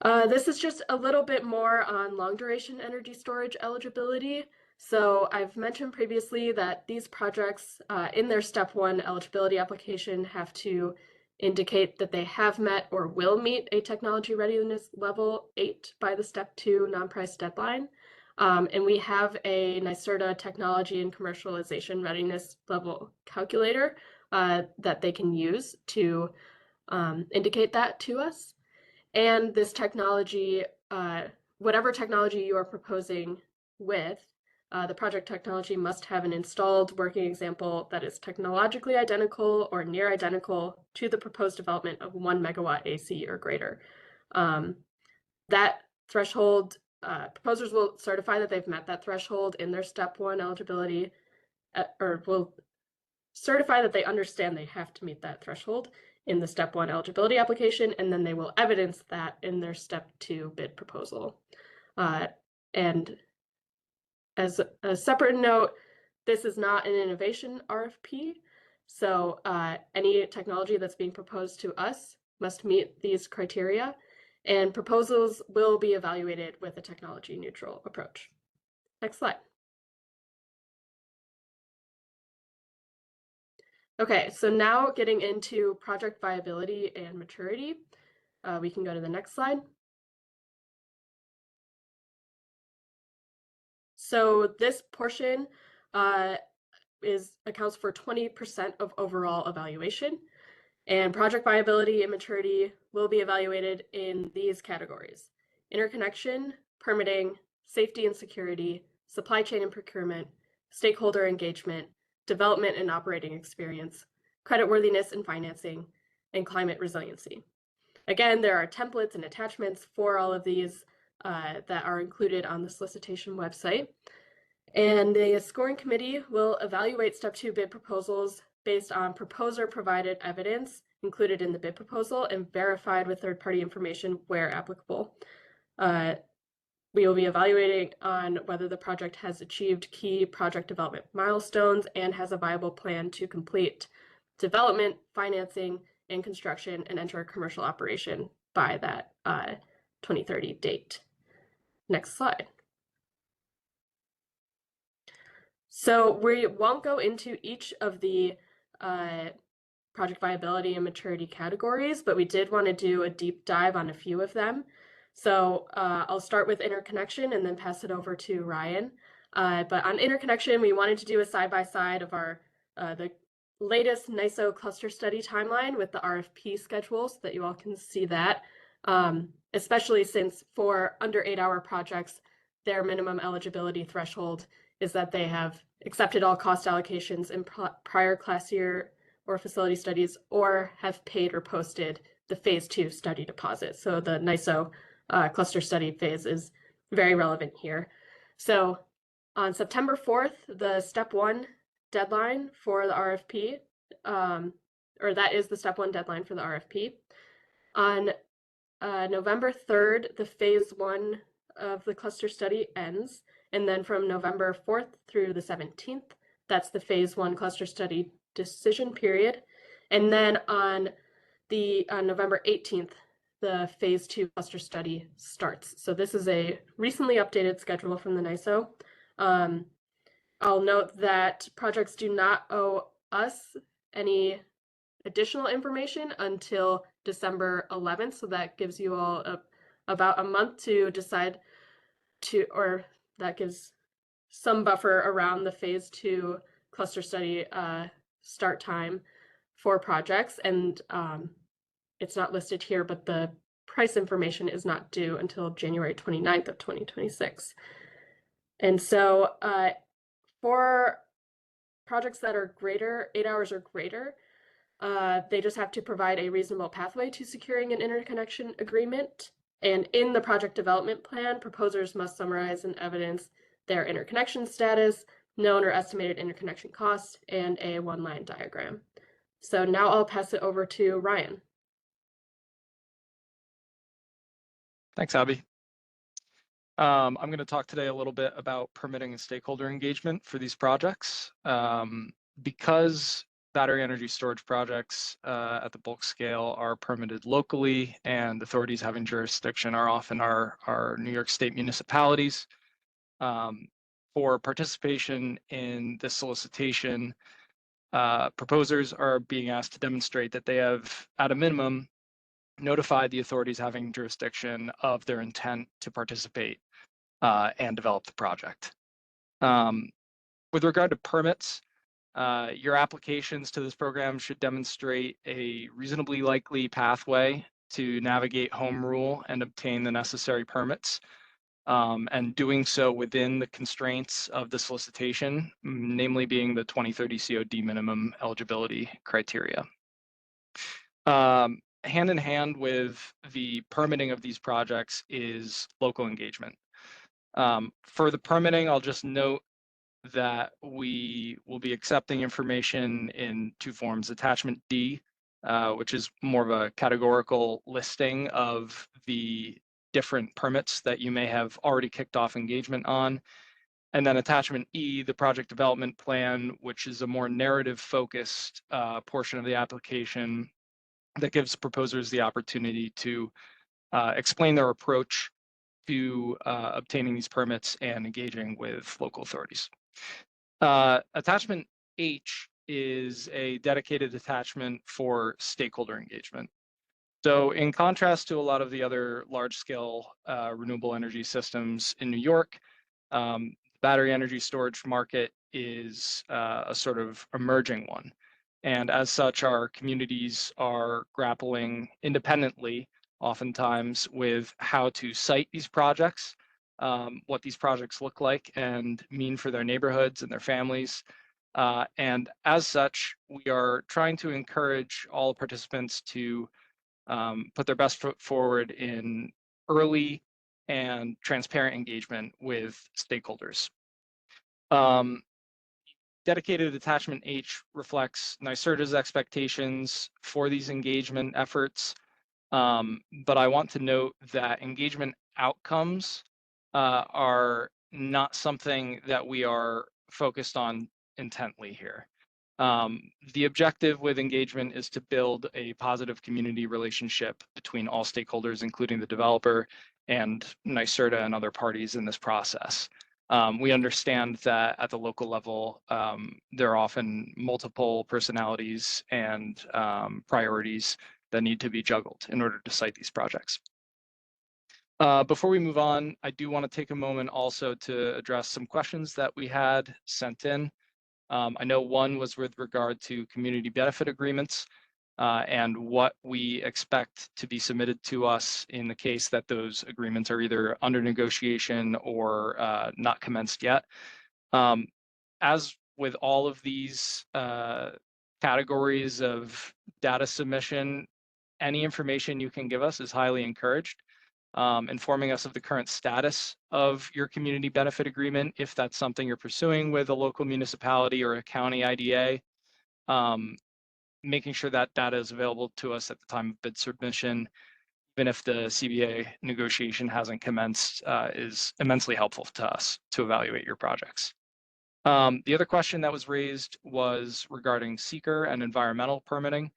This is just a little bit more on long duration energy storage eligibility. So I've mentioned previously that these projects in their Step 1 eligibility application have to indicate that they have met or will meet a technology readiness level 8 by the Step 2 non-price deadline. And we have a NYSERDA technology and commercialization readiness level calculator that they can use to indicate that to us. And this technology, whatever technology you are proposing with, the project technology must have an installed working example that is technologically identical or near identical to the proposed development of 1 megawatt AC or greater. That threshold, proposers will certify that they've met that threshold in their Step 1 eligibility, or will certify that they understand they have to meet that threshold in the Step 1 eligibility application, and then they will evidence that in their Step 2 bid proposal. And as a separate note, this is not an innovation RFP, so any technology that's being proposed to us must meet these criteria, and proposals will be evaluated with a technology neutral approach. Next slide. Okay, so now getting into project viability and maturity, we can go to the next slide. So this portion accounts for 20% of overall evaluation, and project viability and maturity will be evaluated in these categories: interconnection, permitting, safety and security, supply chain and procurement, stakeholder engagement, development and operating experience, creditworthiness and financing, and climate resiliency. Again, there are templates and attachments for all of these that are included on the solicitation website. And the scoring committee will evaluate Step 2 bid proposals based on proposer-provided evidence included in the bid proposal and verified with third-party information where applicable. We will be evaluating on whether the project has achieved key project development milestones and has a viable plan to complete development, financing, and construction and enter commercial operation by that 2030 date. Next slide. So we won't go into each of the project viability and maturity categories, but we did want to do a deep dive on a few of them. So I'll start with interconnection and then pass it over to Ryan. But on interconnection, we wanted to do a side-by-side of our the latest NYSO cluster study timeline with the RFP schedule so that you all can see that, especially since for under 8-hour projects, their minimum eligibility threshold is that they have accepted all cost allocations in prior class year or facility studies, or have paid or posted the phase 2 study deposit. So the NISO cluster study phase is very relevant here. So on September 4th, the step 1 deadline for the RFP, or that is the step 1 deadline for the RFP. On November 3rd, the phase 1 of the cluster study ends. And then from November 4th through the 17th, that's the phase 1 cluster study decision period. And then on November 18th, the phase 2 cluster study starts. So this is a recently updated schedule from the NISO. I'll note that projects do not owe us any additional information until December 11th. So that gives you all about a month to decide or that gives some buffer around the phase 2 cluster study start time for projects. And it's not listed here, but the price information is not due until January 29th of 2026. And so for projects that are 8 hours or greater, they just have to provide a reasonable pathway to securing an interconnection agreement. And in the project development plan, proposers must summarize and evidence their interconnection status, known or estimated interconnection costs, and a one-line diagram. So now I'll pass it over to Ryan. Thanks, Abby. I'm going to talk today a little bit about permitting and stakeholder engagement for these projects. Because battery energy storage projects at the bulk scale are permitted locally, and authorities having jurisdiction are often our New York State municipalities. For participation in this solicitation, proposers are being asked to demonstrate that they have, at a minimum, notified the authorities having jurisdiction of their intent to participate and develop the project. With regard to permits, your applications to this program should demonstrate a reasonably likely pathway to navigate home rule and obtain the necessary permits, and doing so within the constraints of the solicitation, namely being the 2030 COD minimum eligibility criteria. Hand in hand with the permitting of these projects is local engagement. For the permitting, I'll just note that we will be accepting information in 2 forms. Attachment D, which is more of a categorical listing of the different permits that you may have already kicked off engagement on. And then Attachment E, the project development plan, which is a more narrative-focused portion of the application that gives proposers the opportunity to explain their approach to obtaining these permits and engaging with local authorities. Attachment H is a dedicated attachment for stakeholder engagement. So in contrast to a lot of the other large-scale renewable energy systems in New York, the battery energy storage market is a sort of emerging one. And as such, our communities are grappling independently, oftentimes, with how to site these projects, what these projects look like and mean for their neighborhoods and their families. And as such, we are trying to encourage all participants to put their best foot forward in early and transparent engagement with stakeholders. Dedicated Attachment H reflects NYSERDA's expectations for these engagement efforts, but I want to note that engagement outcomes are not something that we are focused on intently here. The objective with engagement is to build a positive community relationship between all stakeholders, including the developer and NYSERDA and other parties in this process. We understand that at the local level, there are often multiple personalities and priorities that need to be juggled in order to site these projects. Before we move on, I do want to take a moment also to address some questions that we had sent in. I know one was with regard to community benefit agreements. and what we expect to be submitted to us in the case that those agreements are either under negotiation or not commenced yet. As with all of these categories of data submission, any information you can give us is highly encouraged. Informing us of the current status of your community benefit agreement, if that's something you're pursuing with a local municipality or a county IDA, making sure that data is available to us at the time of bid submission, even if the CBA negotiation hasn't commenced, is immensely helpful to us to evaluate your projects. The other question that was raised was regarding seeker and environmental permitting.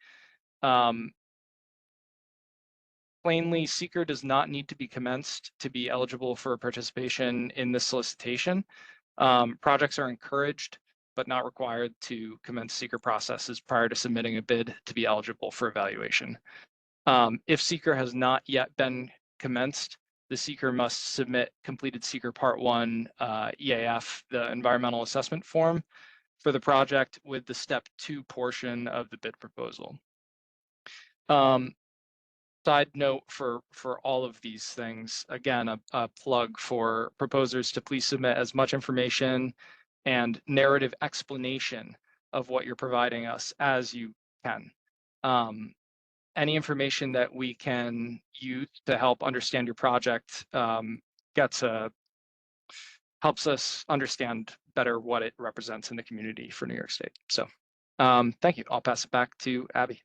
Plainly, seeker does not need to be commenced to be eligible for participation in this solicitation. Projects are encouraged but not required to commence seeker processes prior to submitting a bid to be eligible for evaluation. If seeker has not yet been commenced, the seeker must submit completed seeker part 1 EAF, the environmental assessment form, for the project with the step 2 portion of the bid proposal. Side note for all of these things, again, a plug for proposers to please submit as much information and narrative explanation of what you're providing us as you can. Any information that we can use to help understand your project helps us understand better what it represents in the community for New York State. So thank you. I'll pass it back to Abby.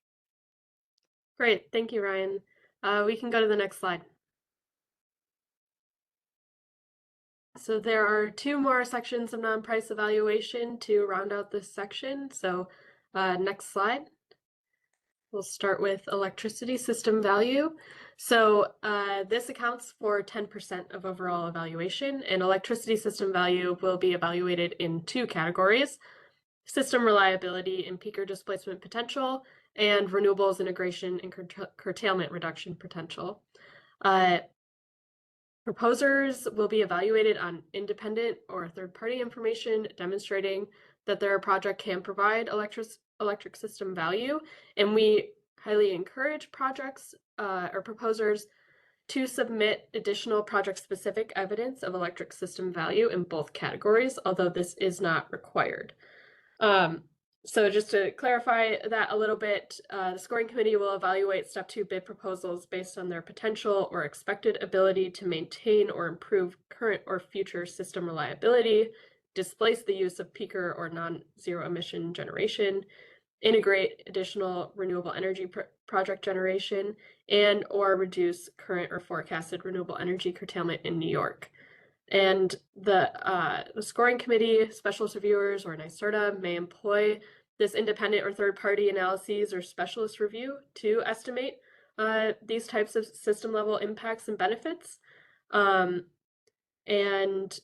Great, thank you, Ryan. We can go to the next slide. So there are 2 more sections of non-price evaluation to round out this section. So next slide. We'll start with electricity system value. So this accounts for 10% of overall evaluation, and electricity system value will be evaluated in 2 categories: system reliability and peaker displacement potential, and renewables integration and curtailment reduction potential. Proposers will be evaluated on independent or third-party information demonstrating that their project can provide electric system value, and we highly encourage projects or proposers to submit additional project-specific evidence of electric system value in both categories, although this is not required. So just to clarify that a little bit, the scoring committee will evaluate step 2 bid proposals based on their potential or expected ability to maintain or improve current or future system reliability, displace the use of peaker or non-zero emission generation, integrate additional renewable energy project generation, and or reduce current or forecasted renewable energy curtailment in New York. And the scoring committee, specialist reviewers, or NYSERDA may employ this independent or third-party analyses or specialist review to estimate these types of system-level impacts and benefits. And the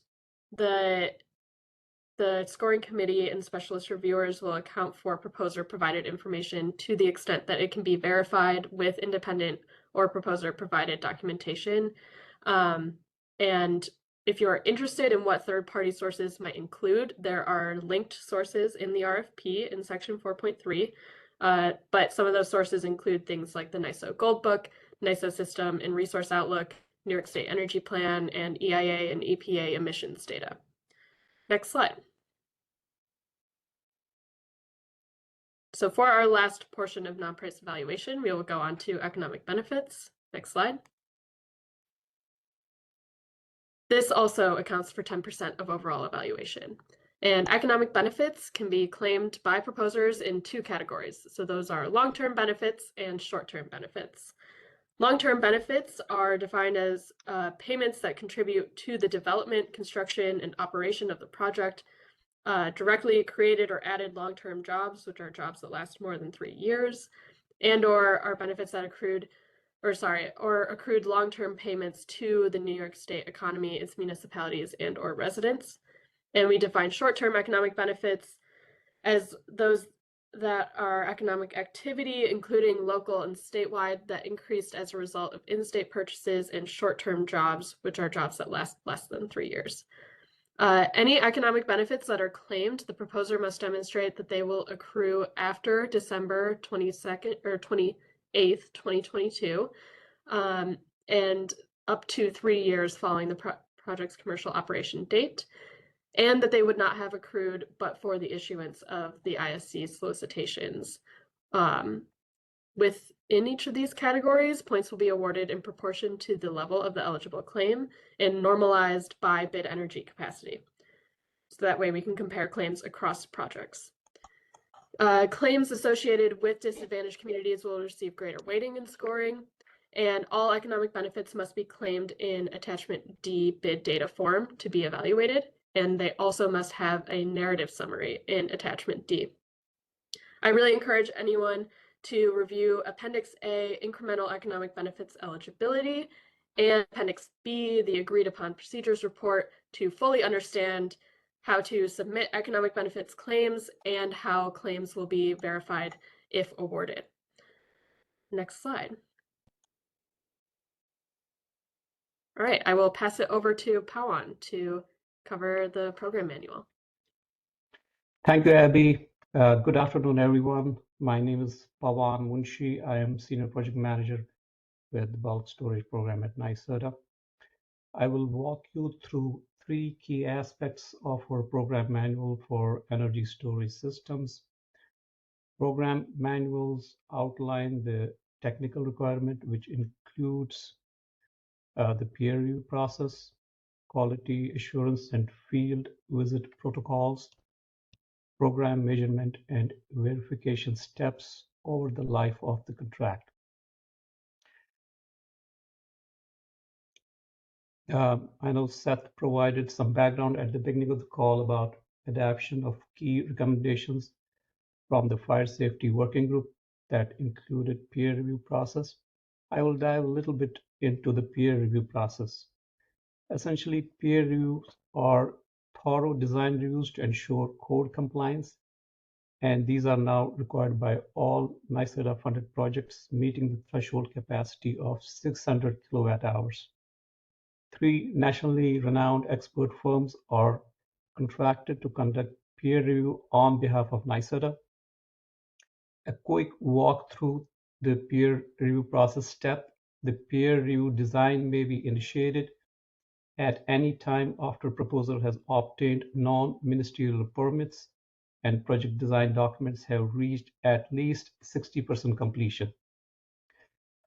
scoring committee and specialist reviewers will account for proposer-provided information to the extent that it can be verified with independent or proposer-provided documentation. And if you are interested in what third-party sources might include, there are linked sources in the RFP in section 4.3, but some of those sources include things like the NYSO Gold Book, NYSO System and Resource Outlook, New York State Energy Plan, and EIA and EPA emissions data. Next slide. So for our last portion of non-price evaluation, we will go on to economic benefits. Next slide. This also accounts for 10% of overall evaluation. And economic benefits can be claimed by proposers in 2 categories. So those are long-term benefits and short-term benefits. Long-term benefits are defined as payments that contribute to the development, construction, and operation of the project, directly created or added long-term jobs, which are jobs that last more than 3 years, and or are benefits that accrued long-term payments to the New York State economy, its municipalities, and or residents. And we define short-term economic benefits as those that are economic activity, including local and statewide, that increased as a result of in-state purchases, and short-term jobs, which are jobs that last less than 3 years. Any economic benefits that are claimed, the proposer must demonstrate that they will accrue after December 22nd or 28th, 2022, and up to 3 years following the project's commercial operation date, and that they would not have accrued but for the issuance of the ISC solicitations. Within each of these categories, points will be awarded in proportion to the level of the eligible claim and normalized by bid energy capacity. So that way we can compare claims across projects. Claims associated with disadvantaged communities will receive greater weighting in scoring, and all economic benefits must be claimed in Attachment D bid data form to be evaluated, and they also must have a narrative summary in Attachment D. I really encourage anyone to review Appendix A, Incremental Economic Benefits Eligibility, and Appendix B, the Agreed Upon Procedures Report, to fully understand how to submit economic benefits claims and how claims will be verified if awarded. Next slide. All right, I will pass it over to Pawan to cover the program manual. Thank you, Abby. Good afternoon, everyone. My name is Pawan Munshi. I am Senior Project Manager with the Bulk Storage Program at NYSERDA. I will walk you through 3 key aspects of our program manual for energy storage systems. Program manuals outline the technical requirement, which includes the peer review process, quality assurance and field visit protocols, program measurement and verification steps over the life of the contract. I know Seth provided some background at the beginning of the call about adoption of key recommendations from the Fire Safety Working Group that included peer review process. I will dive a little bit into the peer review process. Essentially, peer reviews are thorough design reviews to ensure code compliance, and these are now required by all NYSERDA-funded projects meeting the threshold capacity of 600 kilowatt hours. 3 nationally renowned expert firms are contracted to conduct peer review on behalf of NYSERDA. A quick walk through the peer review process step. The peer review design may be initiated at any time after proposer has obtained non-ministerial permits and project design documents have reached at least 60% completion.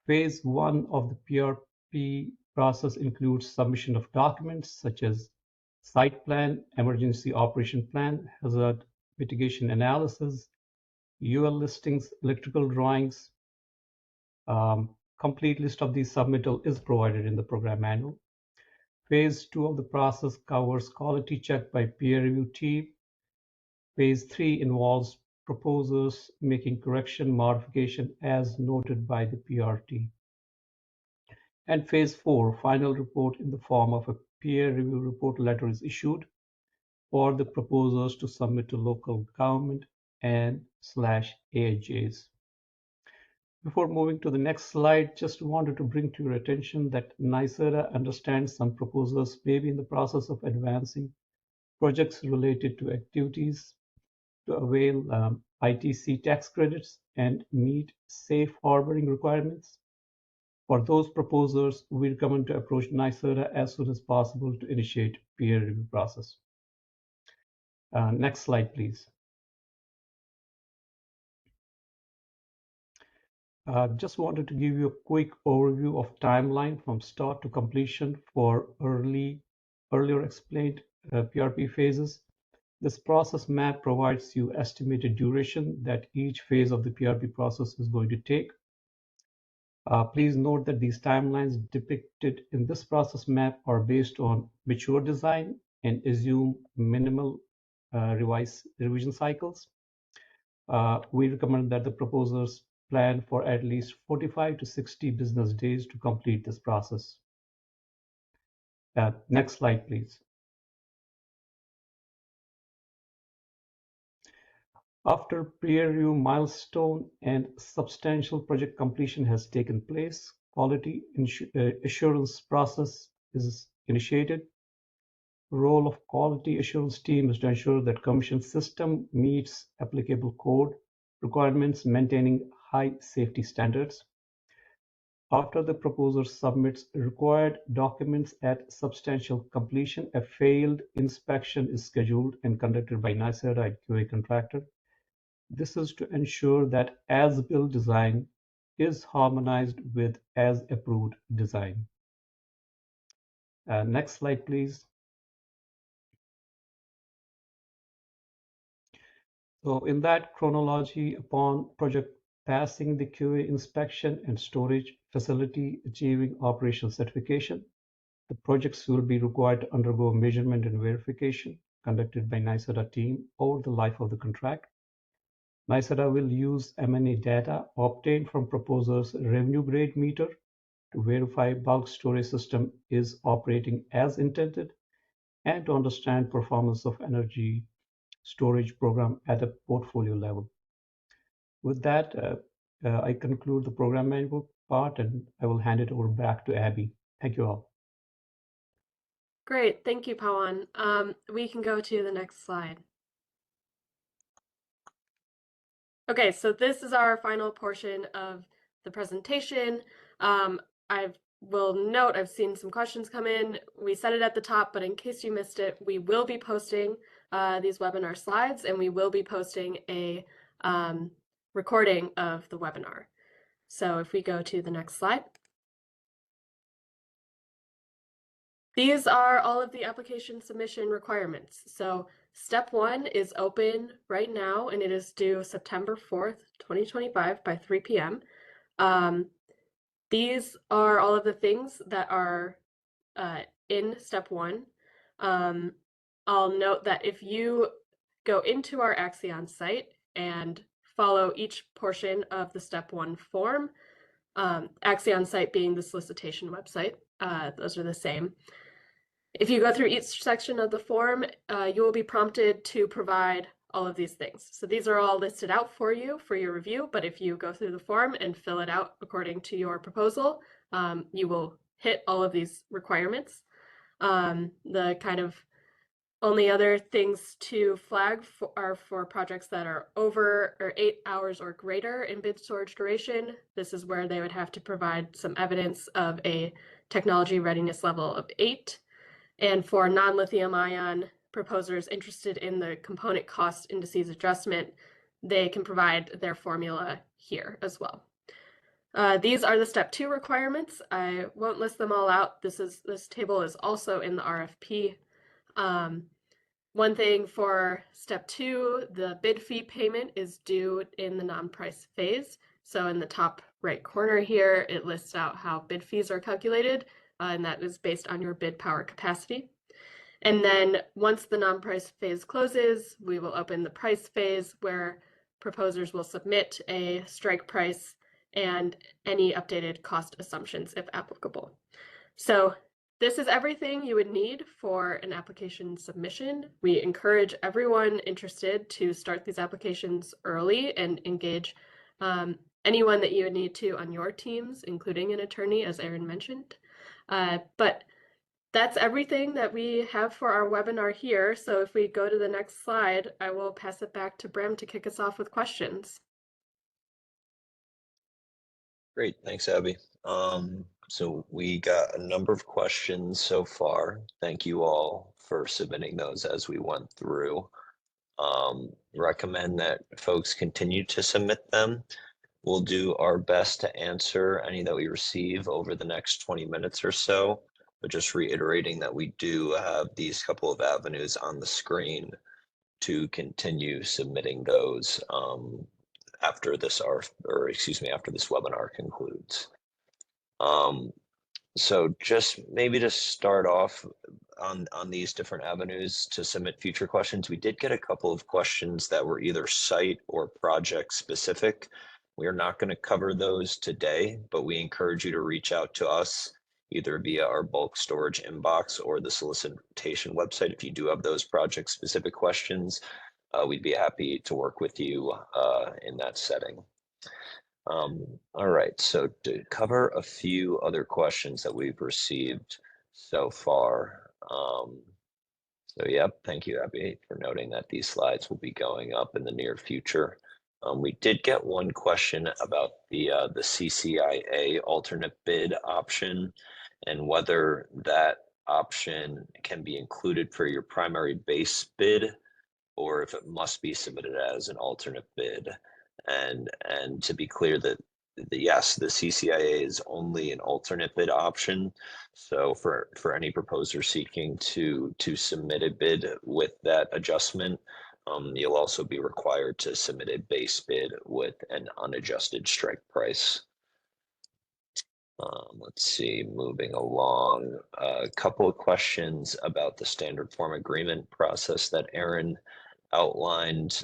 Phase 1 of the PRP process includes submission of documents such as site plan, emergency operation plan, hazard mitigation analysis, UL listings, electrical drawings. Complete list of these submittal is provided in the program manual. Phase 2 of the process covers quality check by peer review team. Phase 3 involves proposers making correction modification as noted by the PRT. And Phase 4, final report in the form of a peer review report letter is issued for the proposers to submit to local government and /AHJs. Before moving to the next slide, just wanted to bring to your attention that NYSERDA understands some proposers may be in the process of advancing projects related to activities to avail ITC tax credits and meet safe harboring requirements. For those proposers, we recommend to approach NYSERDA as soon as possible to initiate peer review process. Next slide, please. Just wanted to give you a quick overview of timeline from start to completion for earlier explained PRP phases. This process map provides you estimated duration that each phase of the PRP process is going to take. Please note that these timelines depicted in this process map are based on mature design and assume minimal revision cycles. We recommend that the proposers plan for at least 45 to 60 business days to complete this process. Next slide, please. After peer review milestone and substantial project completion has taken place, quality assurance process is initiated. Role of quality assurance team is to ensure that Commission system meets applicable code requirements, maintaining high safety standards. After the proposer submits required documents at substantial completion, a failed inspection is scheduled and conducted by NYSERDA and QA contractor. This is to ensure that as-built design is harmonized with as-approved design. Next slide, please. So in that chronology, upon project passing the QA inspection and storage facility achieving operational certification, the projects will be required to undergo measurement and verification conducted by NYSERDA team over the life of the contract. NYSERDA will use M&A data obtained from proposer's revenue grade meter to verify bulk storage system is operating as intended and to understand performance of energy storage program at a portfolio level. With that, I conclude the program manual part and I will hand it over back to Abby. Thank you all. Great, thank you, Pawan. We can go to the next slide. Okay, so this is our final portion of the presentation. I will note, I've seen some questions come in. We said it at the top, but in case you missed it, we will be posting these webinar slides, and we will be posting a recording of the webinar. So if we go to the next slide. These are all of the application submission requirements. So step 1 is open right now, and it is due September 4th, 2025 by 3 p.m. These are all of the things that are in step 1. I'll note that if you go into our Axion site and follow each portion of the step 1 form, Axion site being the solicitation website, those are the same. If you go through each section of the form, you will be prompted to provide all of these things. So these are all listed out for you for your review, but if you go through the form and fill it out according to your proposal, you will hit all of these requirements. The kind of only other things to flag are for projects that are over or 8 hours or greater in bid storage duration. This is where they would have to provide some evidence of a technology readiness level of 8. And for non-lithium ion proposers interested in the component cost indices adjustment, they can provide their formula here as well. These are the step 2 requirements. I won't list them all out. This table is also in the RFP. One thing for step 2, the bid fee payment is due in the non-price phase. So in the top right corner here, it lists out how bid fees are calculated, and that is based on your bid power capacity. And then once the non-price phase closes, we will open the price phase where proposers will submit a strike price and any updated cost assumptions if applicable. So this is everything you would need for an application submission. We encourage everyone interested to start these applications early and engage anyone that you would need to on your teams, including an attorney, as Aaron mentioned. But that's everything that we have for our webinar here. So if we go to the next slide, I will pass it back to Bram to kick us off with questions. Great, thanks, Abby. So we got a number of questions so far. Thank you all for submitting those as we went through. Recommend that folks continue to submit them. We'll do our best to answer any that we receive over the next 20 minutes or so, but just reiterating that we do have these couple of avenues on the screen to continue submitting those after this after this webinar concludes. So just maybe to start off on these different avenues to submit future questions, we did get a couple of questions that were either site or project specific. We are not going to cover those today, but we encourage you to reach out to us either via our bulk storage inbox or the solicitation website. If you do have those project specific questions, we'd be happy to work with you in that setting. All right, so to cover a few other questions that we've received so far. So, yep, thank you, Abby, for noting that these slides will be going up in the near future. We did get one question about the CCIA alternate bid option and whether that option can be included for your primary base bid or if it must be submitted as an alternate bid. And to be clear that yes, the CCIA is only an alternate bid option. So for any proposer seeking to submit a bid with that adjustment, you'll also be required to submit a base bid with an unadjusted strike price. Let's see, moving along, a couple of questions about the standard form agreement process that Aaron outlined.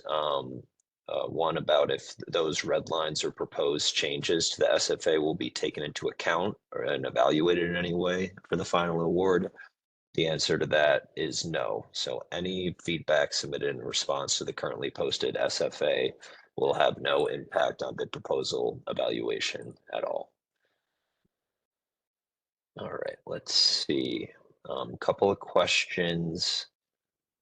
One about if those red lines or proposed changes to the SFA will be taken into account and evaluated in any way for the final award. The answer to that is no. So any feedback submitted in response to the currently posted SFA will have no impact on bid proposal evaluation at all. All right, let's see. Couple of questions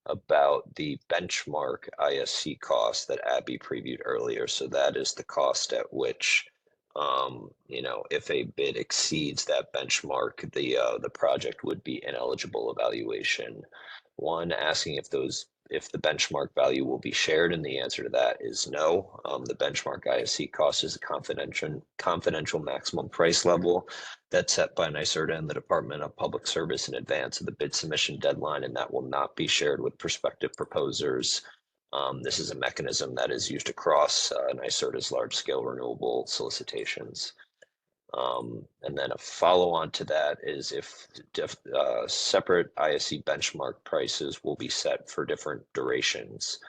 about the benchmark ISC cost that Abby previewed earlier. So that is the cost at which, if a bid exceeds that benchmark, the project would be ineligible evaluation. One, asking if the benchmark value will be shared, and the answer to that is no. The benchmark ISC cost is a confidential maximum price level that's set by NYSERDA and the Department of Public Service in advance of the bid submission deadline, and that will not be shared with prospective proposers. This is a mechanism that is used across NYSERDA's large-scale renewable solicitations. And then a follow-on to that is if separate ISC benchmark prices will be set for different durations.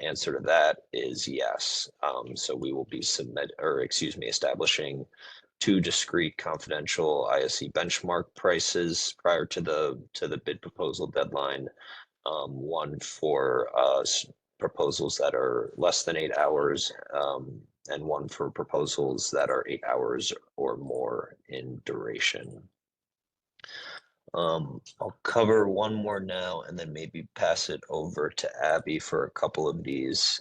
Answer to that is yes. So we will be establishing two discrete confidential ISC benchmark prices prior to the bid proposal deadline. One for proposals that are less than 8 hours, and one for proposals that are 8 hours or more in duration. I'll cover one more now and then maybe pass it over to Abby for a couple of these.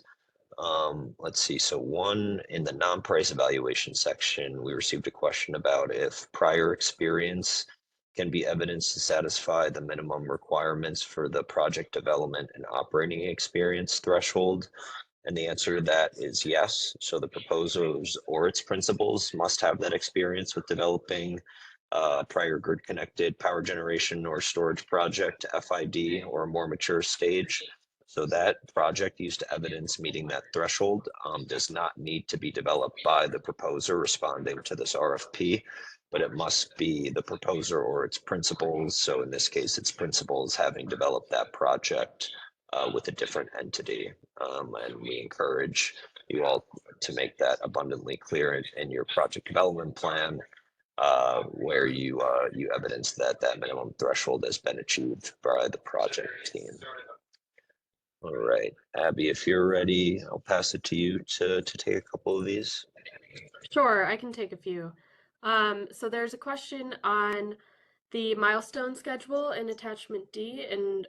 Let's see, so one in the non-price evaluation section, we received a question about if prior experience can be evidence to satisfy the minimum requirements for the project development and operating experience threshold. And the answer to that is yes. So the proposers or its principals must have that experience with developing prior grid-connected power generation or storage project, FID, or a more mature stage. So that project used to evidence meeting that threshold does not need to be developed by the proposer responding to this RFP, but it must be the proposer or its principals. So in this case, its principals having developed that project with a different entity. And we encourage you all to make that abundantly clear in your project development plan, where you evidence that minimum threshold has been achieved by the project team. All right, Abby, if you're ready, I'll pass it to you to take a couple of these. Sure, I can take a few. So there's a question on the milestone schedule in attachment D and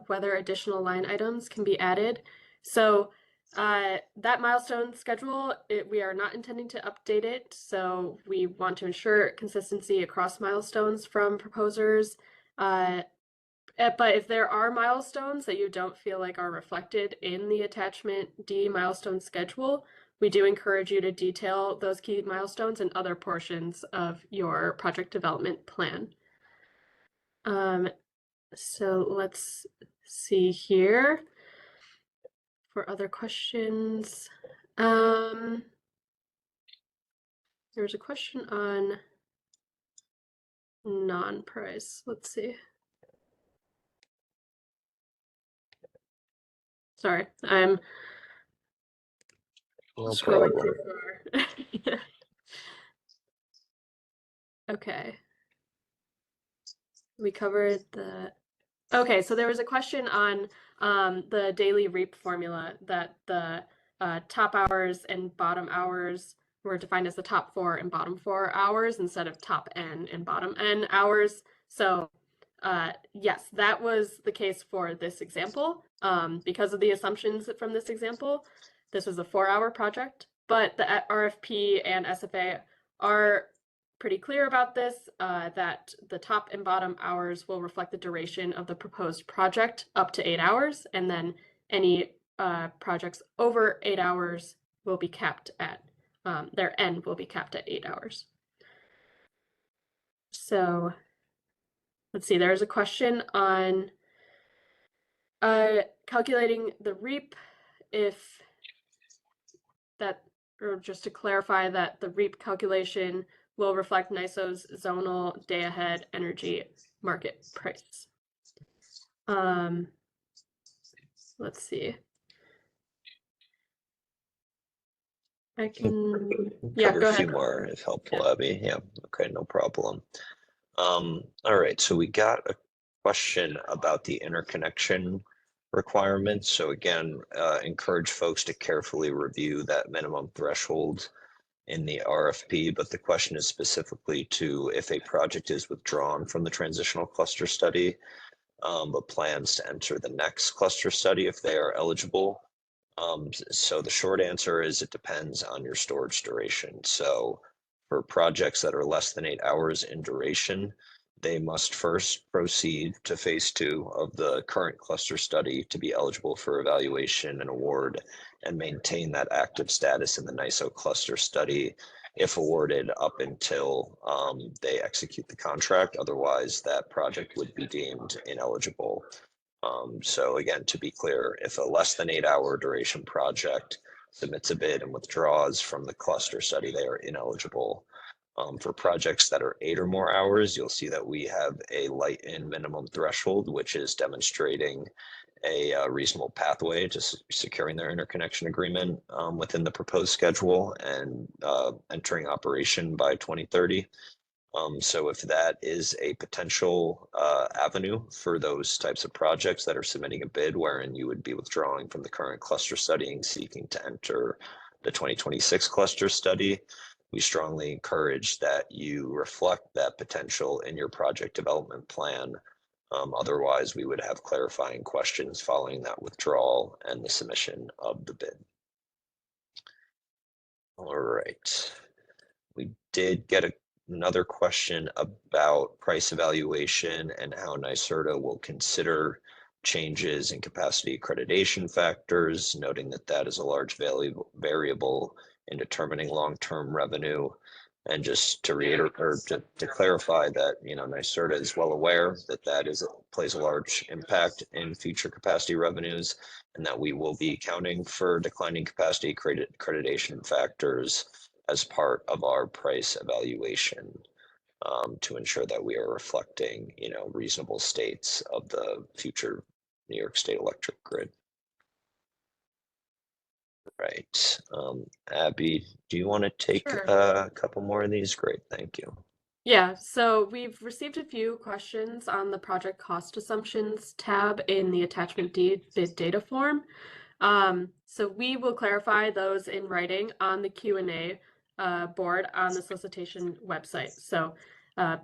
whether additional line items can be added. So that milestone schedule, we are not intending to update it. So we want to ensure consistency across milestones from proposers. But if there are milestones that you don't feel like are reflected in the attachment D milestone schedule, we do encourage you to detail those key milestones in other portions of your project development plan. So let's see here for other questions. There's a question on non-price. Let's see. Sorry, I'm scrolling too far. Okay. We covered the. Okay, so there was a question on the daily REAP formula that the top hours and bottom hours were defined as the top 4 and bottom 4 hours instead of top N and bottom N hours. So yes, that was the case for this example. Because of the assumptions from this example, this was a 4-hour project, but the RFP and SFA are pretty clear about this, that the top and bottom hours will reflect the duration of the proposed project up to 8 hours, and then any projects over 8 hours will be capped at, their end will be capped at 8 hours. So let's see, there's a question on calculating the REAP, if that, or just to clarify that the REAP calculation will reflect NYSO's zonal day-ahead energy market price. Let's see. I can, yeah, Cover go a few ahead. more if helpful, Yeah. Abby. Yeah, okay, no problem. All right, so we got a question about the interconnection requirements. So again, encourage folks to carefully review that minimum threshold in the RFP, but the question is specifically to if a project is withdrawn from the transitional cluster study, but plans to enter the next cluster study if they are eligible. So the short answer is it depends on your storage duration. So for projects that are less than 8 hours in duration, they must first proceed to phase 2 of the current cluster study to be eligible for evaluation and award, and maintain that active status in the NYSO cluster study if awarded up until they execute the contract. Otherwise, that project would be deemed ineligible. So again, to be clear, if a less than 8 hour duration project submits a bid and withdraws from the cluster study, they are ineligible. For projects that are 8 or more hours, you'll see that we have a light-in minimum threshold, which is demonstrating a reasonable pathway to securing their interconnection agreement within the proposed schedule and entering operation by 2030. So if that is a potential avenue for those types of projects that are submitting a bid wherein you would be withdrawing from the current cluster study and seeking to enter the 2026 cluster study, we strongly encourage that you reflect that potential in your project development plan. Otherwise, we would have clarifying questions following that withdrawal and the submission of the bid. All right. We did get another question about price evaluation and how NYSERDA will consider changes in capacity accreditation factors, noting that that is a large variable in determining long-term revenue. And just to reiterate, or to clarify that, you know, NYSERDA is well aware that that plays a large impact in future capacity revenues, and that we will be accounting for declining capacity accreditation factors as part of our price evaluation, to ensure that we are reflecting, you know, reasonable states of the future New York State electric grid. Right. Abby, do you want to take Sure. a couple more of these? Great, thank you. Yeah, so we've received a few questions on the project cost assumptions tab in the attachment D bid data form. So we will clarify those in writing on the Q&A board on the solicitation website. So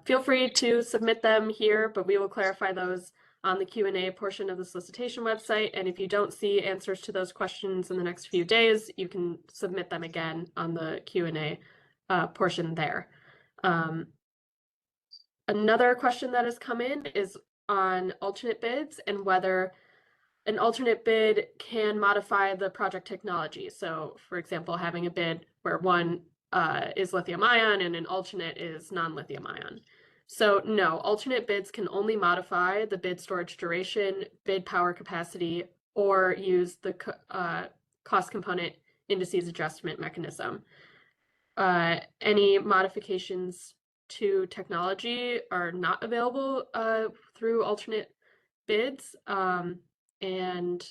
feel free to submit them here, but we will clarify those on the Q&A portion of the solicitation website. And if you don't see answers to those questions in the next few days, you can submit them again on the Q&A portion there. Another question that has come in is on alternate bids and whether an alternate bid can modify the project technology. So for example, having a bid where one is lithium ion and an alternate is non-lithium ion. So no, alternate bids can only modify the bid storage duration, bid power capacity, or use the cost component indices adjustment mechanism. Any modifications to technology are not available through alternate bids, and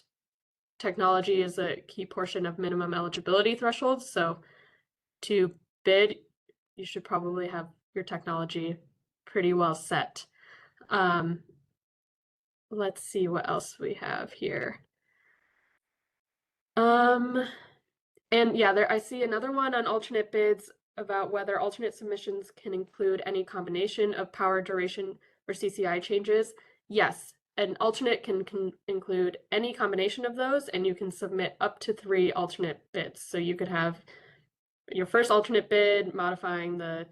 technology is a key portion of minimum eligibility thresholds. So to bid, you should probably have your technology pretty well set. Let's see what else we have here. And yeah, there I see another one on alternate bids about whether alternate submissions can include any combination of power duration or CCI changes, yes, an alternate can include any combination of those, and you can submit up to 3 alternate bids. So you could have your first alternate bid modifying the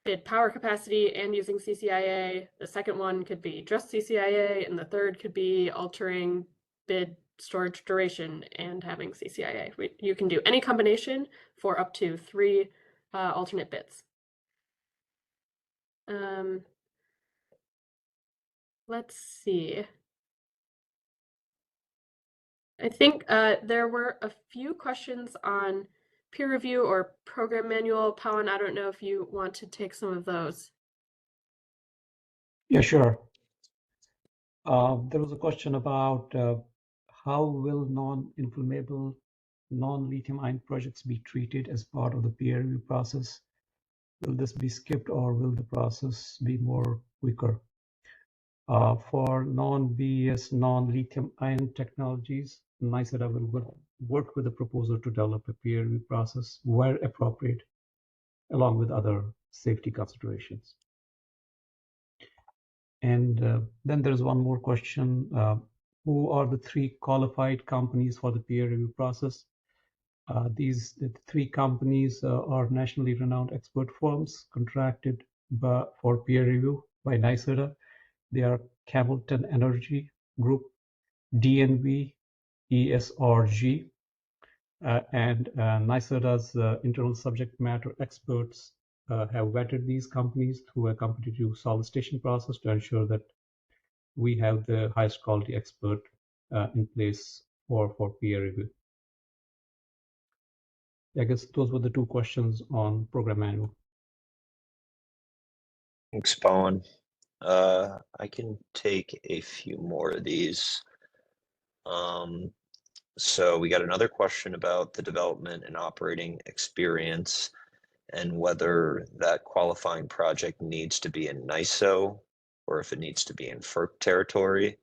bid power capacity and using CCIA. The second one could be just CCIA, and the third could be altering bid storage duration and having CCIA. You can do any combination for up to 3 alternate bids. Let's see. I think there were a few questions on peer review or program manual. Pawan, I don't know if you want to take some of those. Yeah, sure. There was a question about how will non-inflammable, non-lithium ion projects be treated as part of the peer review process? Will this be skipped or will the process be more quicker? For non-BES, non-lithium ion technologies, NYSERDA will work with the proposer to develop a peer review process where appropriate, along with other safety considerations. And then there's one more question. Who are the 3 qualified companies for the peer review process? The 3 companies are nationally renowned expert firms contracted for peer review by NYSERDA. They are Hamilton Energy Group, DNV, ESRG, and NYSERDA's internal subject matter experts have vetted these companies through a competitive solicitation process to ensure that we have the highest quality expert in place for peer review. I guess those were the 2 questions on program manual. Thanks, Pawan. I can take a few more of these. So we got another question about the development and operating experience and whether that qualifying project needs to be in NYSO or if it needs to be in FERC territory.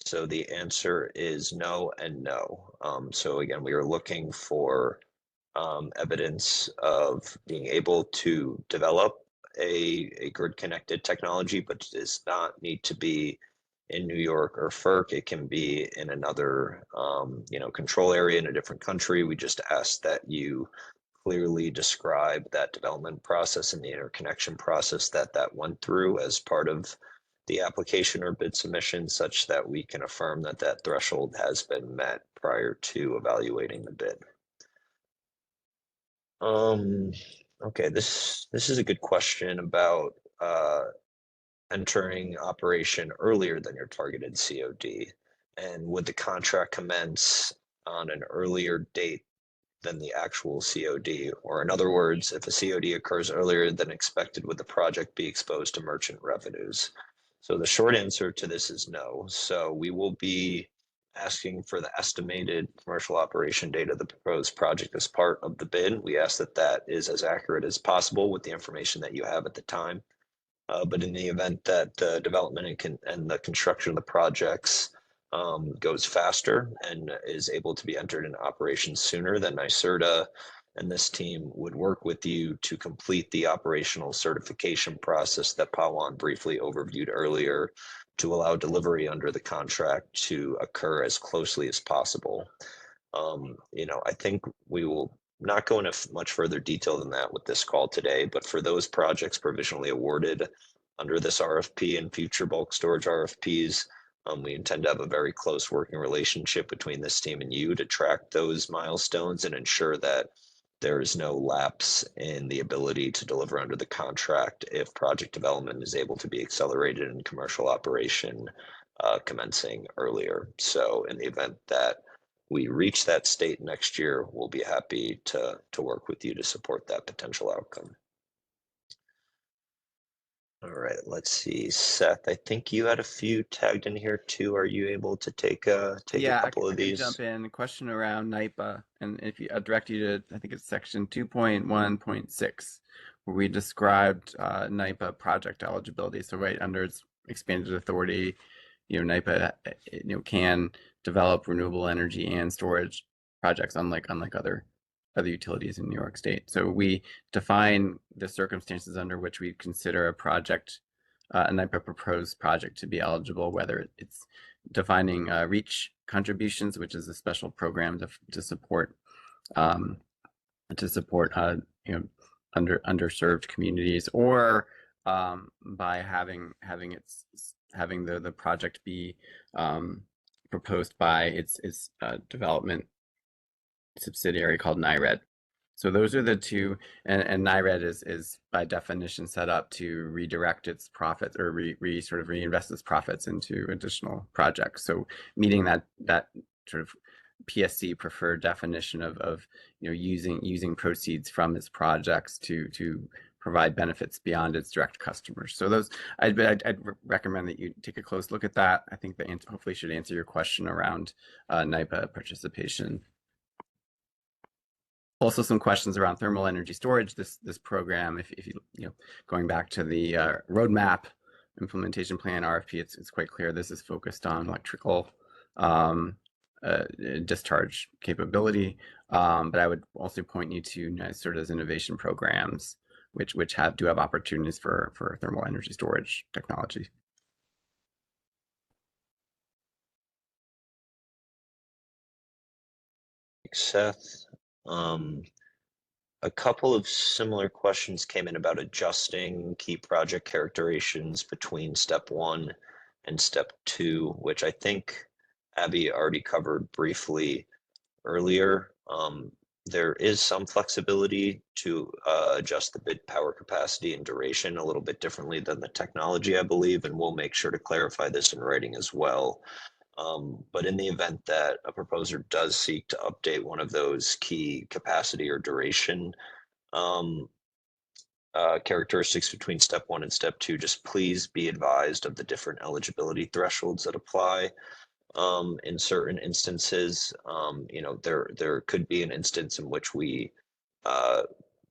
So the answer is no and no. So again, we are looking for evidence of being able to develop a grid-connected technology, but does not need to be in New York or FERC. It can be in another, control area in a different country. We just ask that you clearly describe that development process and the interconnection process that went through as part of the application or bid submission, such that we can affirm that that threshold has been met prior to evaluating the bid. Okay, this is a good question about entering operation earlier than your targeted COD, and would the contract commence on an earlier date than the actual COD? Or in other words, if a COD occurs earlier than expected, would the project be exposed to merchant revenues? So the short answer to this is no. So we will be asking for the estimated commercial operation date of the proposed project as part of the bid. We ask that that is as accurate as possible with the information that you have at the time. But in the event that the development and the construction of the projects goes faster and is able to be entered in operation sooner, then NYSERDA and this team would work with you to complete the operational certification process that Pawan briefly overviewed earlier to allow delivery under the contract to occur as closely as possible. I think we will not go into much further detail than that with this call today, but for those projects provisionally awarded under this RFP and future bulk storage RFPs, we intend to have a very close working relationship between this team and you to track those milestones and ensure that there is no lapse in the ability to deliver under the contract if project development is able to be accelerated and commercial operation commencing earlier. So in the event that we reach that state next year, we'll be happy to work with you to support that potential outcome. All right, let's see, Seth, I think you had a few tagged in here too. Are you able to take a couple of these? I can jump in. A question around NYPA, and if you, I'll direct you to, I think it's section 2.1.6, where we described NYPA project eligibility. So right under its expanded authority, NYPA, can develop renewable energy and storage projects, unlike other utilities in New York State. So we define the circumstances under which we consider a project a NYPA proposed project to be eligible, whether it's defining REACH contributions, which is a special program to support underserved communities, or by having the project be proposed by its development subsidiary called NIRED. So those are the two, and NIRED is by definition set up to redirect its profits or reinvest its profits into additional projects. So meeting that sort of PSC preferred definition of using proceeds from its projects to provide benefits beyond its direct customers. So those, I'd recommend that you take a close look at that. I think that hopefully should answer your question around NYPA participation. Also, some questions around thermal energy storage. This program, if you going back to the roadmap implementation plan RFP, it's quite clear this is focused on electrical discharge capability. But I would also point you to NYSERDA's innovation programs, which do have opportunities for thermal energy storage technology. Thanks, Seth. A couple of similar questions came in about adjusting key project characterizations between step 1 and step 2, which I think Abby already covered briefly earlier. There is some flexibility to adjust the bid power capacity and duration a little bit differently than the technology, I believe, and we'll make sure to clarify this in writing as well. But in the event that a proposer does seek to update one of those key capacity or duration characteristics between step 1 and step 2, just please be advised of the different eligibility thresholds that apply. In certain instances, there could be an instance in which we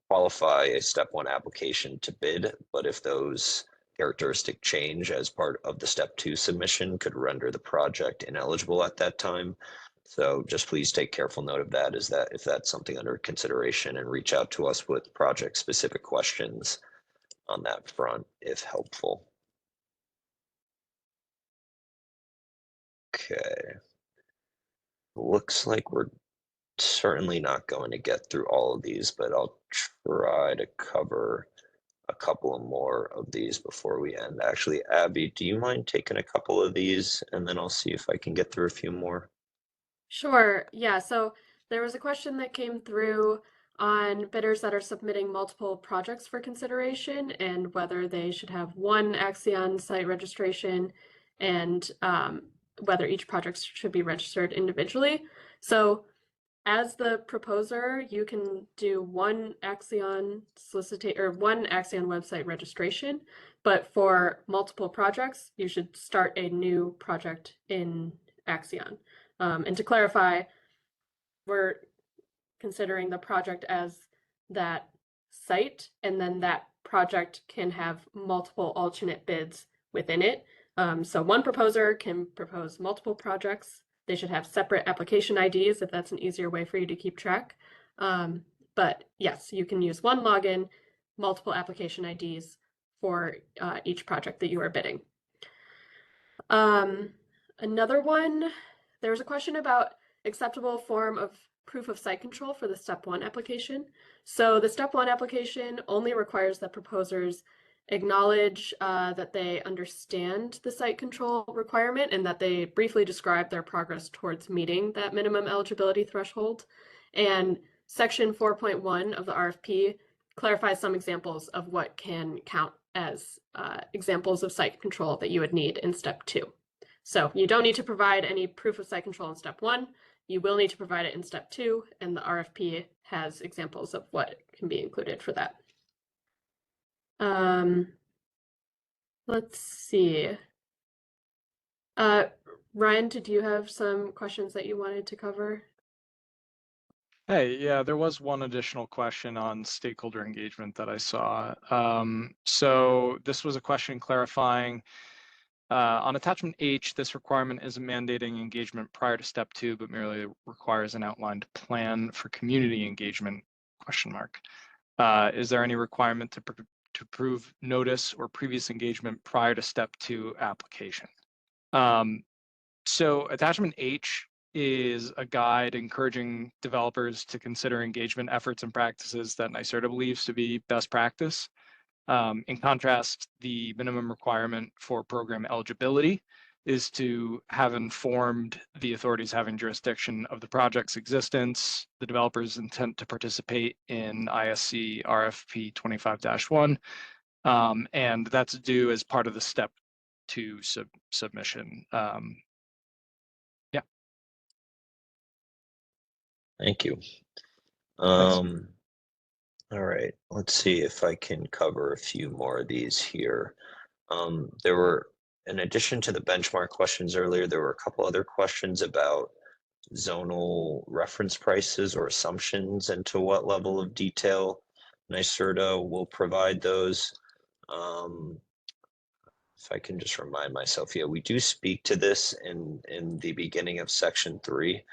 qualify a step 1 application to bid, but if those characteristic change as part of the step 2 submission could render the project ineligible at that time. So just please take careful note of that, is that if that's something under consideration, and reach out to us with project specific questions on that front if helpful. Okay. Looks like we're certainly not going to get through all of these, but I'll try to cover a couple of more of these before we end. Actually, Abby, do you mind taking a couple of these and then I'll see if I can get through a few more? Sure. Yeah. So there was a question that came through on bidders that are submitting multiple projects for consideration and whether they should have one Axion site registration and whether each project should be registered individually. So as the proposer, you can do one Axion one Axion website registration, but for multiple projects, you should start a new project in Axion. And to clarify, we're considering the project as that site, and then that project can have multiple alternate bids within it. So one proposer can propose multiple projects. They should have separate application IDs if that's an easier way for you to keep track. But yes, you can use one login, multiple application IDs for each project that you are bidding. Another one, there was a question about acceptable form of proof of site control for the step 1 application. So the step 1 application only requires that proposers acknowledge that they understand the site control requirement and that they briefly describe their progress towards meeting that minimum eligibility threshold. And section 4.1 of the RFP clarifies some examples of what can count as examples of site control that you would need in step 2. So you don't need to provide any proof of site control in step 1. You will need to provide it in step 2, and the RFP has examples of what can be included for that. Let's see. Ryan, did you have some questions that you wanted to cover? Hey, yeah, there was one additional question on stakeholder engagement that I saw. So this was a question clarifying on attachment H, this requirement isn't mandating engagement prior to step 2, but merely requires an outlined plan for community engagement, question mark. Is there any requirement to prove notice or previous engagement prior to step 2 application. So attachment H is a guide encouraging developers to consider engagement efforts and practices that NYSERDA believes to be best practice. In contrast, the minimum requirement for program eligibility is to have informed the authorities having jurisdiction of the project's existence, the developer's intent to participate in ISCRFP25-1, and that's due as part of the step 2 submission. Thank you. Thanks. All right, let's see if I can cover a few more of these here. There were, in addition to the benchmark questions earlier, there were a couple other questions about zonal reference prices or assumptions and to what level of detail NYSERDA will provide those. If I can just remind myself, yeah, we do speak to this in the beginning of section 3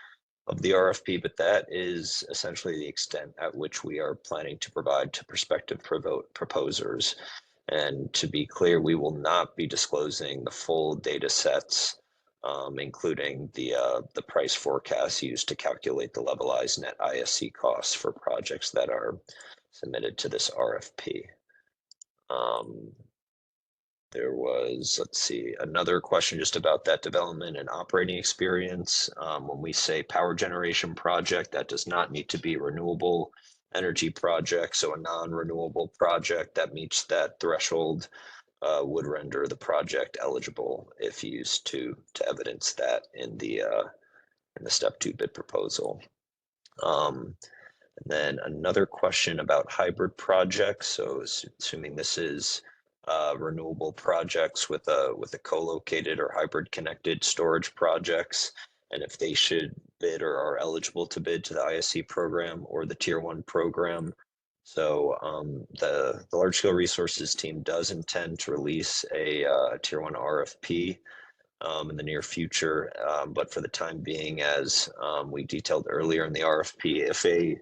of the RFP, but that is essentially the extent at which we are planning to provide to prospective proposers. And to be clear, we will not be disclosing the full data sets, including the price forecasts used to calculate the levelized net ISC costs for projects that are submitted to this RFP. There was, let's see, another question just about that development and operating experience. When we say power generation project, that does not need to be renewable energy project. So a non-renewable project that meets that threshold would render the project eligible if used to evidence that in the step 2 bid proposal. And then another question about hybrid projects. So assuming this is renewable projects with a co-located or hybrid connected storage projects, and if they should bid or are eligible to bid to the ISC program or the Tier 1 program. So the large scale resources team does intend to release a Tier 1 RFP in the near future, but for the time being, as we detailed earlier in the RFP, if a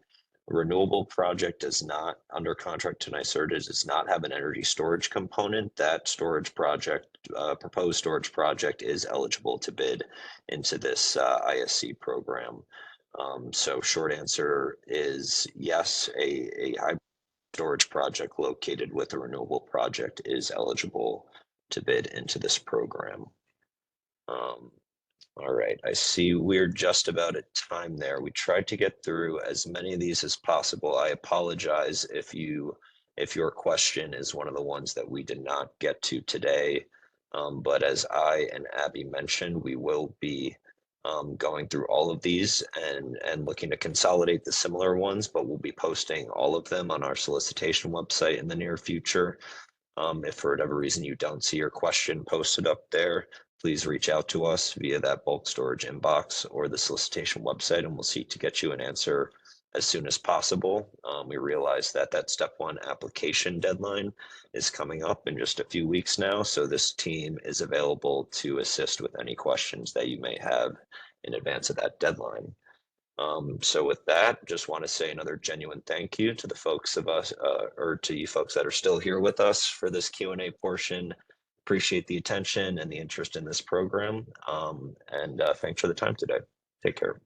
renewable project does not, under contract to NYSERDA, does not have an energy storage component, that storage project, proposed storage project, is eligible to bid into this ISC program. So short answer is yes, a hybrid storage project located with a renewable project is eligible to bid into this program. All right, I see we're just about at time there. We tried to get through as many of these as possible. I apologize if your question is one of the ones that we did not get to today. But as I and Abby mentioned, we will be going through all of these and looking to consolidate the similar ones, but we'll be posting all of them on our solicitation website in the near future. If for whatever reason you don't see your question posted up there, please reach out to us via that bulk storage inbox or the solicitation website, and we'll seek to get you an answer as soon as possible. We realize that that step 1 application deadline is coming up in just a few weeks now, so this team is available to assist with any questions that you may have in advance of that deadline. So with that, just want to say another genuine thank you to the folks of us, or to you folks that are still here with us for this Q&A portion. Appreciate the attention and the interest in this program. And thanks for the time today. Take care.